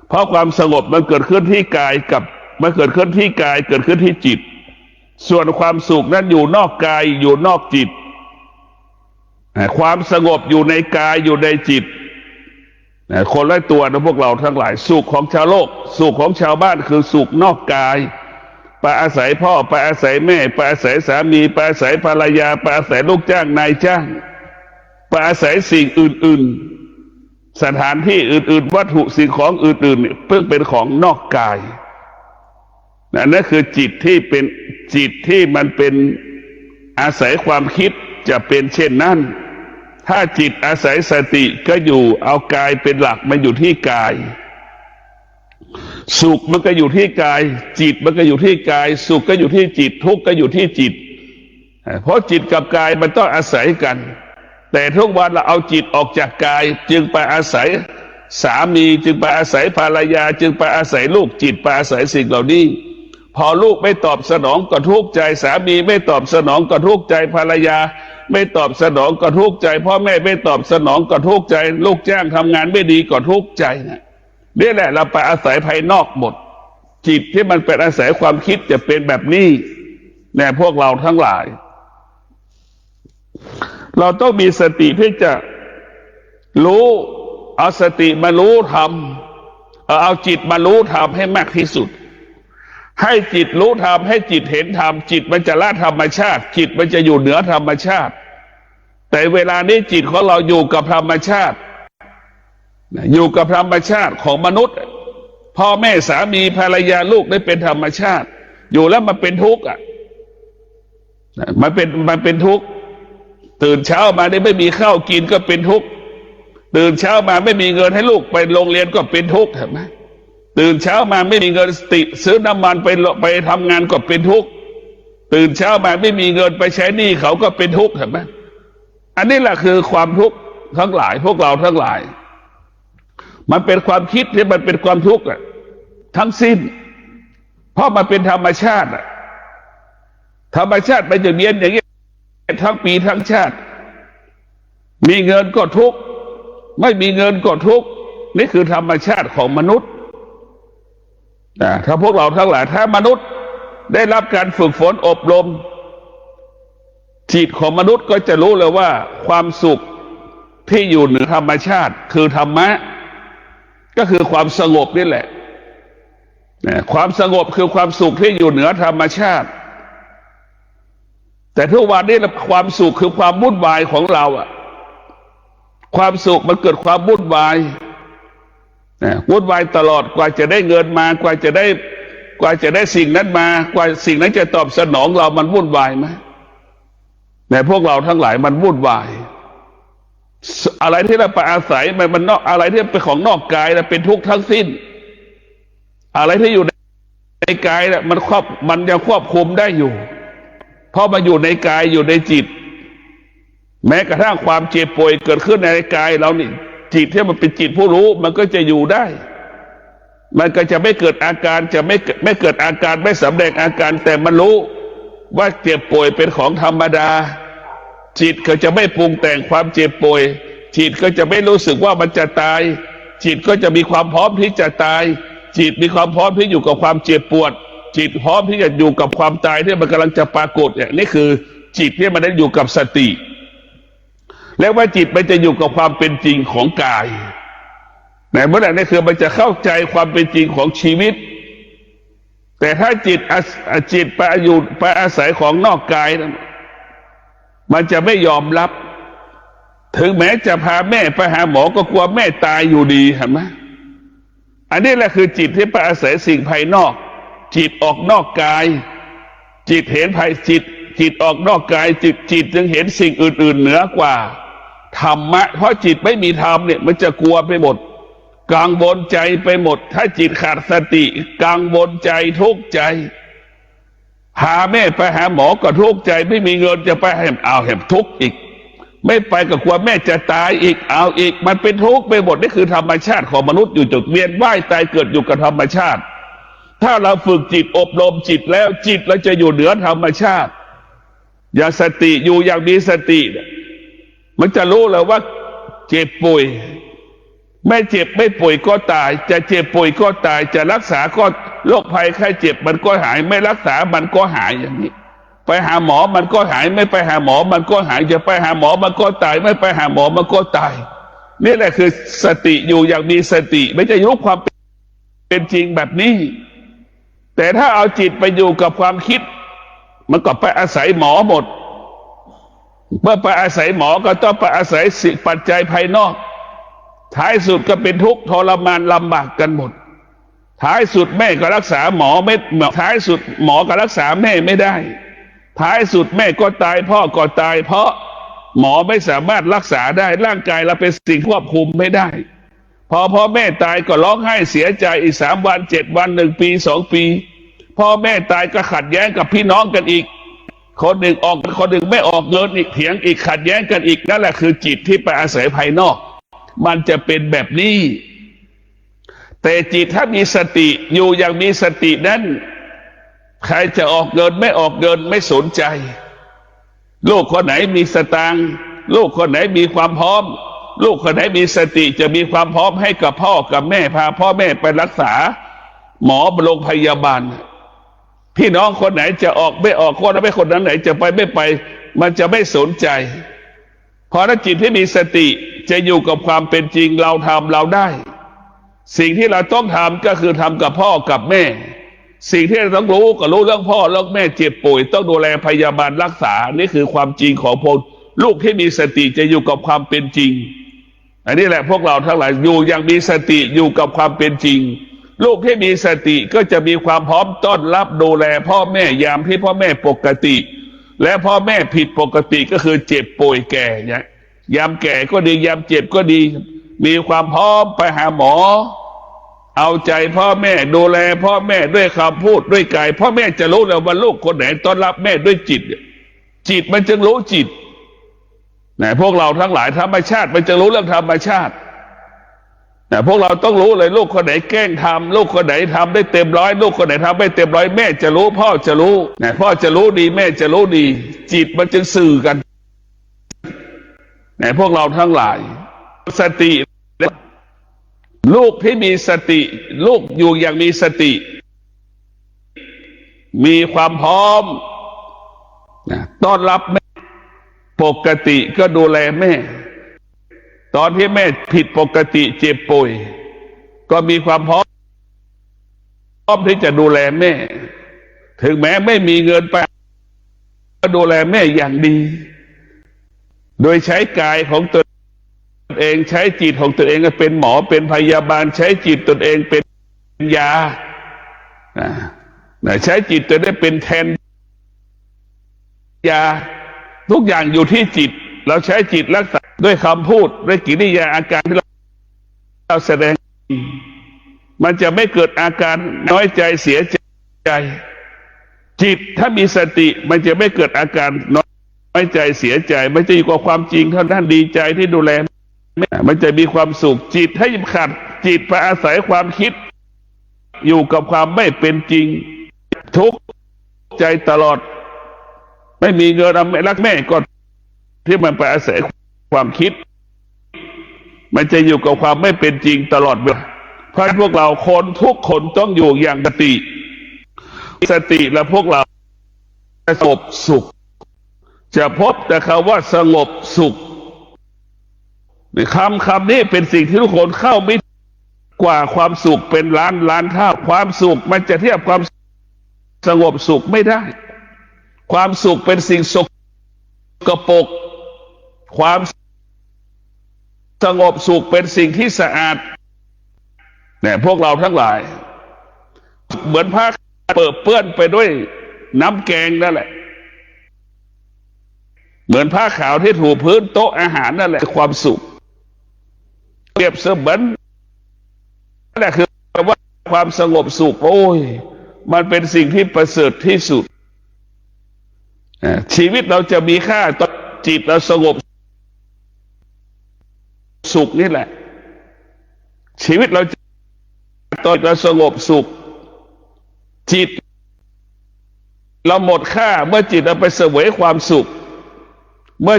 เพราะความสงบมันเกิดขึ้นที่กายกับมันเกิดขึ้นที่กายเกิดขึ้นที่จิตส่วนความสุขนั้นอยู่นอกกายอยู่นอกจิตความสงบอยู่ในกายอยู่ในจิตคนละตัวนะพวกเราทั้งหลายสุขของชาวโลกสุขของชาวบ้านคือสุขนอกกายไปอาศัยพ่อไปอาศัยแม่ไปอาศัยสามีไปอาศัยภรรยาไปอาศัยลูกจ้างนายจ้างไปอาศัยสิ่งอื่นๆสถานที่อื่นๆวัตถุสิ่งของอื่นๆเพิ่งเป็นของนอกกายนั่นคือจิตที่เป็นจิตที่มันเป็นอาศัยความคิดจะเป็นเช่นนั้นถ้าจิตอาศัยสติก็อยู่เอากายเป็นหลักมันอยู่ที่กายสุขมันก็อยู่ที่กายจิตมันก็อยู่ที่กายสุขก็อยู่ที่จิตทุกข์ก็อยู่ที่จิตเพราะจิตกับกายมันต้องอาศัยกันแต่ทุกวันเราเอาจิตออกจากกายจึงไปอาศัยสามีจึงไปอาศัยภรรยาจึงไปอาศัยลูกจิตไปอาศัยสิ่งเหล่านี้พอลูกไม่ตอบสนองก็ทุกข์ใจสามีไม่ตอบสนองก็ทุกข์ใจภรรยาไม่ตอบสนองก็ทุกข์ใจพ่อแม่ไม่ตอบสนองก็ทุกข์ใจลูกจ้างทำงานไม่ดีก็ทุกข์ใจนี่แหละเราไปอาศัยภายนอกหมดจิตที่มันเป็นอาศัยความคิดจะเป็นแบบนี้เนี่ยพวกเราทั้งหลายเราต้องมีสติที่จะรู้เอาสติมารู้ธรรมเอาจิตมารู้ธรรมให้มากที่สุดให้จิตรู้ธรรมให้จิตเห็นธรรมจิตมันจะละธรรมชาติจิตมันจะอยู่เหนือธรรมชาติแต่เวลานี้จิตของเราอยู่กับธรรมชาติอยู่กับธรรมชาติของมนุษย์พ่อแม่สามีภรรยาลูกได้เป็นธรรมชาติอยู่แล้วมันเป็นทุกข์มันเป็นทุกข์ตื่นเช้ามาได้ไม่มีข้าวกินก็เป็นทุกข์ตื่นเช้ามาไม่มีเงินให้ลูกไปโรงเรียนก็เป็นทุกข์เห็นไหมตื่นเช้ามาไม่มีเงินติซื้อน้ำมันไปทำงานก็เป็นทุกข์ตื่นเช้ามาไม่มีเงินไปใช้หนี้เขาก็เป็นทุกข์เห็นไหมอันนี้แหละคือความทุกข์ทั้งหลายพวกเราทั้งหลายมันเป็นความคิดที่มันเป็นความทุกข์ทั้งสิ้นเพราะมันเป็นธรรมชาติธรรมชาติมันจะเวียนอย่างนี้ทั้งปีทั้งชาติมีเงินก็ทุกข์ไม่มีเงินก็ทุกข์นี่คือธรรมชาติของมนุษย์ถ้าพวกเราทั้งหลายถ้ามนุษย์ได้รับการฝึกฝนอบรมจิตของมนุษย์ก็จะรู้เลยว่าความสุขที่อยู่เหนือธรรมชาติคือธรรมะก็คือความสงบนี่แหละความสงบคือความสุขที่อยู่เหนือธรรมชาติแต่ทุกวันนี้ความสุขคือความวุ่นวายของเราความสุขมันเกิดความวุ่นวายตลอดกว่าจะได้เงินมากว่าจะได้ กว่าจะได้สิ่งนั้นมากว่าสิ่งนั้นจะตอบสนองเรามันวุ่นวายไหมในพวกเราทั้งหลายมันวุ่นวายอะไรที่เราไปอาศัยมันนอกอะไรที่เป็นของนอกกายนะเป็นทุกข์ทั้งสิ้นอะไรที่อยู่ในกายนะมันยังควบคุมได้อยู่เพราะมันอยู่ในกายอยู่ในจิตแม้กระทั่งความเจ็บป่วยเกิดขึ้นในกายเรานี่จิตที่มันเป็นจิตผู้รู้มันก็จะอยู่ได้มันก็จะไม่เกิดอาการจะไม่เกิดอาการไม่สำแดงอาการแต่มันรู้ว่าเจ็บป่วยเป็นของธรรมดาจิตก็จะไม่ปรุงแต่งความเจ็บป่วยจิตก็จะไม่รู้สึกว่ามันจะตายจิตก็จะมีความพร้อมที่จะตายจิตมีความพร้อมที่อยู่กับความเจ็บปวดจิตพร้อมที่จะอยู่กับความตายที่มันกำลังจะปรากฏเนี่ยนี่คือจิตที่มันได้อยู่กับสติแล้วว่าจิตมันจะอยู่กับความเป็นจริงของกายในเมื่อไหร่นี่คือมันจะเข้าใจความเป็นจริงของชีวิตแต่ถ้าจิตไปอาศัยของนอกกายนั้นมันจะไม่ยอมรับถึงแม้จะพาแม่ไปหาหมอก็กลัวแม่ตายอยู่ดีเห็นไหมอันนี้แหละคือจิตที่ไปอาศัยสิ่งภายนอกจิตออกนอกกายจิตเห็นภายจิตออกนอกกายจิตจึงเห็นสิ่งอื่นๆเหนือกว่าธรรมะเพราะจิตไม่มีธรรมเนี่ยมันจะกลัวไปหมดกังวลใจไปหมดถ้าจิตขาดสติกังวลใจทุกข์ใจหาแม่ไปหาหมอก็ทุกข์ใจไม่มีเงินจะไปให้เอาแหมทุกข์อีกไม่ไปก็กลัวแม่จะตายอีกเอาอีกมันเป็นทุกข์ไปหมดนี่คือธรรมชาติของมนุษย์อยู่จุดเวียนว่ายตายเกิดอยู่กับธรรมชาติถ้าเราฝึกจิตอบรมจิตแล้วจิตเราจะอยู่เหนือธรรมชาติอย่างสติอยู่อย่างมีสติมันจะรู้เลยว่าเจ็บป่วยไม่เจ็บไม่ป่วยก็ตายจะเจ็บป่วยก็ตายจะรักษาก็โรคภัยไข้เจ็บมันก็หายไม่รักษามันก็หายอย่างนี้ไปหาหมอมันก็หายไม่ไปหาหมอมันก็หายจะไปหาหมอมันก็ตายไม่ไปหาหมอมันก็ตายนี่แหละคือสติอยู่อย่างมีสติไม่จะรู้ความเป็นจริงแบบนี้แต่ถ้าเอาจิตไปอยู่กับความคิดมันก็ไปอาศัยหมอหมดเมื่อไปอาศัยหมอก็ต้องไปอาศัยสิ่งปัจจัยภายนอกท้ายสุดก็เป็นทุกข์ทรมานลำบากกันหมดท้ายสุดแม่ก็รักษาหมอไม่ท้ายสุดหมอก็รักษาแม่ไม่ได้ท้ายสุดแม่ก็ตายพ่อก็ตายเพราะหมอไม่สามารถรักษาได้ร่างกายเราเป็นสิ่งควบคุมไม่ได้พอพ่อแม่ตายก็ร้องไห้เสียใจอีก3 วัน7 วัน1 ปี 2 ปีพ่อแม่ตายก็ขัดแย้งกับพี่น้องกันอีกคนหนึ่งออกคนหนึ่งไม่ออกเงินอีกเถียงอีกขัดแย้งกันอีกนั่นแหละคือจิตที่ไปอาศัยภายนอกมันจะเป็นแบบนี้แต่จิตถ้ามีสติอยู่อย่างมีสตินั้นใครจะออกเงินไม่ออกเงินไม่สนใจลูกคนไหนมีสตางค์ลูกคนไหนมีความพร้อมลูกคนไหนมีสติจะมีความพร้อมให้กับพ่อกับแม่พาพ่อแม่ไปรักษาหมอโรงพยาบาลพี่น้องคนไหนจะออกไม่ออกคนนั้นไม่คนนั้นไหนจะไปไม่ไปมันจะไม่สนใจเพราะถ้าจิตที่มีสติจะอยู่กับความเป็นจริงเราทำเราได้สิ่งที่เราต้องทำก็คือทำกับพ่อกับแม่สิ่งที่เราต้องรู้ก็รู้เรื่องพ่อเรื่องแม่เจ็บป่วยต้องดูแลพยาบาลรักษานี่คือความจริงของพวกลูกที่มีสติจะอยู่กับความเป็นจริงอันนี้แหละพวกเราทั้งหลายอยู่อย่างมีสติอยู่กับความเป็นจริงลูกที่มีสติก็จะมีความพร้อมต้อนรับดูแลพ่อแม่ยามที่พ่อแม่ปกติและพ่อแม่ผิดปกติก็คือเจ็บป่วยแก่เนี่ยยามแก่ก็ดียามเจ็บก็ดีมีความพร้อมไปหาหมอเอาใจพ่อแม่ดูแลพ่อแม่ด้วยคำพูดด้วยกายพ่อแม่จะรู้แล้วว่าลูกคนไหนต้อนรับแม่ด้วยจิตจิตมันจึงรู้จิตนะพวกเราทั้งหลายธรรมชาติมันจะรู้เรื่องธรรมชาตินะพวกเราต้องรู้เลยลูกคนไหนแกล้งทำลูกคนไหนทำได้เต็มร้อยลูกคนไหนทำไม่เต็มร้อยแม่จะรู้พ่อจะรู้นะพ่อจะรู้ดีแม่จะรู้ดีจิตมันจึงสื่อกันนะพวกเราทั้งหลายสติลูกที่มีสติลูกอยู่อย่างมีสติมีความพร้อมต้อนรับแม่ปกติก็ดูแลแม่ตอนที่แม่ผิดปกติเจ็บป่วยก็มีความพร้อมที่จะดูแลแม่ถึงแม้ไม่มีเงินไปก็ดูแลแม่อย่างดีโดยใช้กายของตนเองใช้จิตของตนเองเป็นหมอเป็นพยาบาลใช้จิตตนเองเป็นยา ใช้จิตจะได้เป็นแทนยาทุกอย่างอยู่ที่จิตเราใช้จิตรักษาด้วยคำพูดด้วยกิริยาอาการที่เราแสดงมันจะไม่เกิดอาการน้อยใจเสียใจจิตถ้ามีสติมันจะไม่เกิดอาการน้อยใจเสียใจมันจะอยู่กับความจริงเท่านั้นดีใจที่ดูแลมันจะมีความสุขจิตให้ขัดจิตไปอาศัยความคิดอยู่กับความไม่เป็นจริงทุกข์ใจตลอดไม่มีเงินไม่รักแม่ก็ที่มันไปอาศัยความคิดมันจะอยู่กับความไม่เป็นจริงตลอดเวลาเพราะพวกเราคนทุกคนต้องอยู่อย่างสติและพวกเราจะสงบสุขจะพบแต่คำว่าสงบสุขคำนี้เป็นสิ่งที่ทุกคนเข้าไม่กว่าความสุขเป็นล้านเท่าความสุขมันจะเทียบความสงบสุขไม่ได้ความสุขเป็นสิ่งสกปรกความสงบสุขเป็นสิ่งที่สะอาดเนี่ยพวกเราทั้งหลายเหมือนผ้าเปื้อนไปด้วยน้ำแกงนั่นแหละเหมือนผ้าขาวที่ถูพื้นโต๊ะอาหารนั่นแหละความสุขเปรียบเสมือนนั่นแหละคือว่าความสงบสุขโอ้ยมันเป็นสิ่งที่ประเสริฐที่สุดชีวิตเราจะมีค่าตอนจิตเราสงบสุขนี่แหละชีวิตเราตอนเราสงบสุขจิตเราหมดค่าเมื่อจิตเราไปเสวยความสุขเมื่อ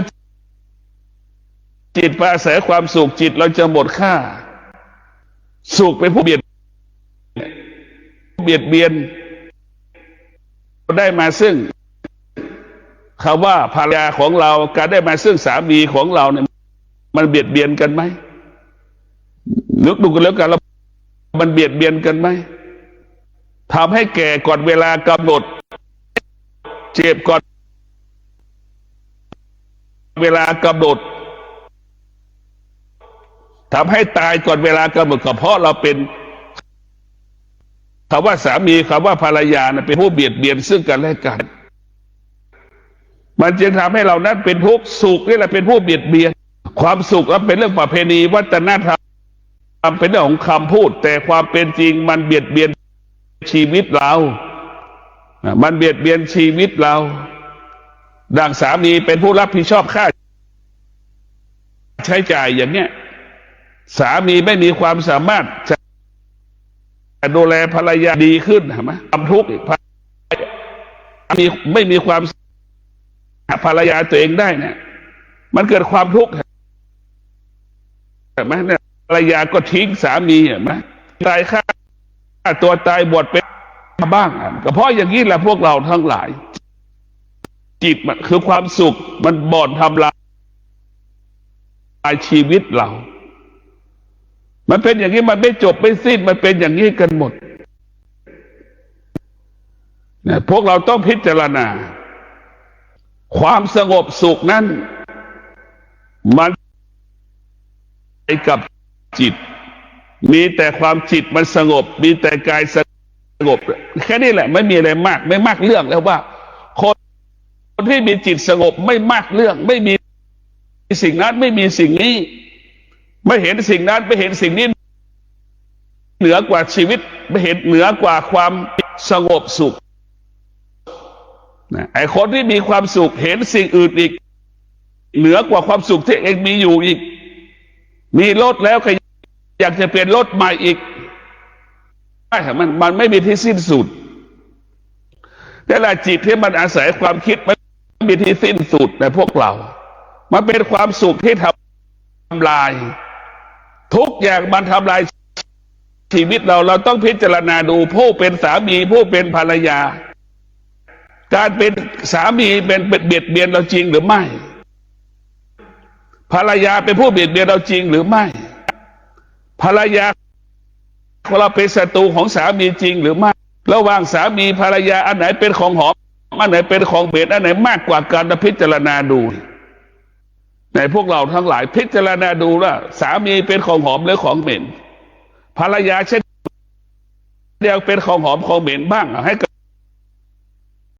จิตไปอาศัยความสุขจิตเราจะหมดค่าสุขเป็นผู้เบียดเบียนได้มาซึ่งคำว่าภรรยาของเราการได้มาซึ่งสามีของเราเนี่ยมันเบียดเบียนกันไหมนึกดูกันแล้วกันมันเบียดเบียนกันไหมทำให้แก่ก่อนเวลากำหนดเจ็บก่อนเวลากำหนดทำให้ตายก่อนเวลากำหนดก็เพราะเราเป็นคำว่าสามีคำว่าภรรยาเป็นผู้เบียดเบียนซึ่งกันและกันมันจึงทำให้เรานั้นเป็นทุกข์สุขนี่แหละเป็นผู้เบียดเบียนความสุขนั้นเป็นเรื่องประเพณีวัฒนธรรมเป็นเรื่องของคำพูดแต่ความเป็นจริงมันเบียดเบียนชีวิตเรามันเบียดเบียนชีวิตเราดังสามีเป็นผู้รับผิดชอบค่าใช้จ่ายอย่างเนี้ยสามีไม่มีความสามารถจะดูแลภรรยาดีขึ้นใช่ไหมความทุกข์ไม่มีความภรรยาตัวเองได้เนี่ยมันเกิดความทุกข์เห็นไหมเนี่ยภรรยาก็ทิ้งสามีเห็นไหมตายฆ่าตัวตายบวชเป็นบ้างก็เพราะอย่างนี้แหละพวกเราทั้งหลายจิตมันคือความสุขมันบ่อนทำลายชีวิตเรามันเป็นอย่างนี้มันไม่จบไม่สิ้นมันเป็นอย่างนี้กันหมดเนี่ยพวกเราต้องพิจารณาความสงบสุขนั้นมันไปกับจิตมีแต่ความจิตมันสงบมีแต่กายสงบแค่นี้แหละไม่มีอะไรมากไม่มากเรื่องแล้วว่าคนที่มีจิตสงบไม่มากเรื่องไม่มีสิ่งนั้นไม่มีสิ่งนี้ไม่เห็นสิ่งนั้นไม่เห็นสิ่งนี้เหนือกว่าชีวิตไม่เห็นเหนือกว่าความสงบสุขไอ้คนที่มีความสุขเห็นสิ่งอื่นอีกเหนือกว่าความสุขที่เองมีอยู่อีกมีรถแล้วก็อยากจะเปลี่ยนรถใหม่อีกมันไม่มีที่สิ้นสุดแต่ละจิตที่มันอาศัยความคิดมันไม่มีที่สิ้นสุดในพวกเรามันเป็นความสุขที่ทำลายทุกอย่างมันทำลายชีวิตเราต้องพิจารณาดูผู้เป็นสามีผู้เป็นภรรยาการเป็นสามีเป็นเบียดเบียนเราจริงหรือไม่ภรรยาเป็นผู้เบียดเบียนเราจริงหรือไม่ภรรยาของเราเป็นศัตรูของสามีจริงหรือไม่ระหว่างสามีภรรยาอันไหนเป็นของหอมอันไหนเป็นของเหม็นอันไหนมากกว่าการพิจารณาดูในพวกเราทั้งหลายพิจารณาดูว่าสามีเป็นของหอมหรือของเหม็นภรรยาเช่นเดียวเป็นของหอมของเหม็นบ้างให้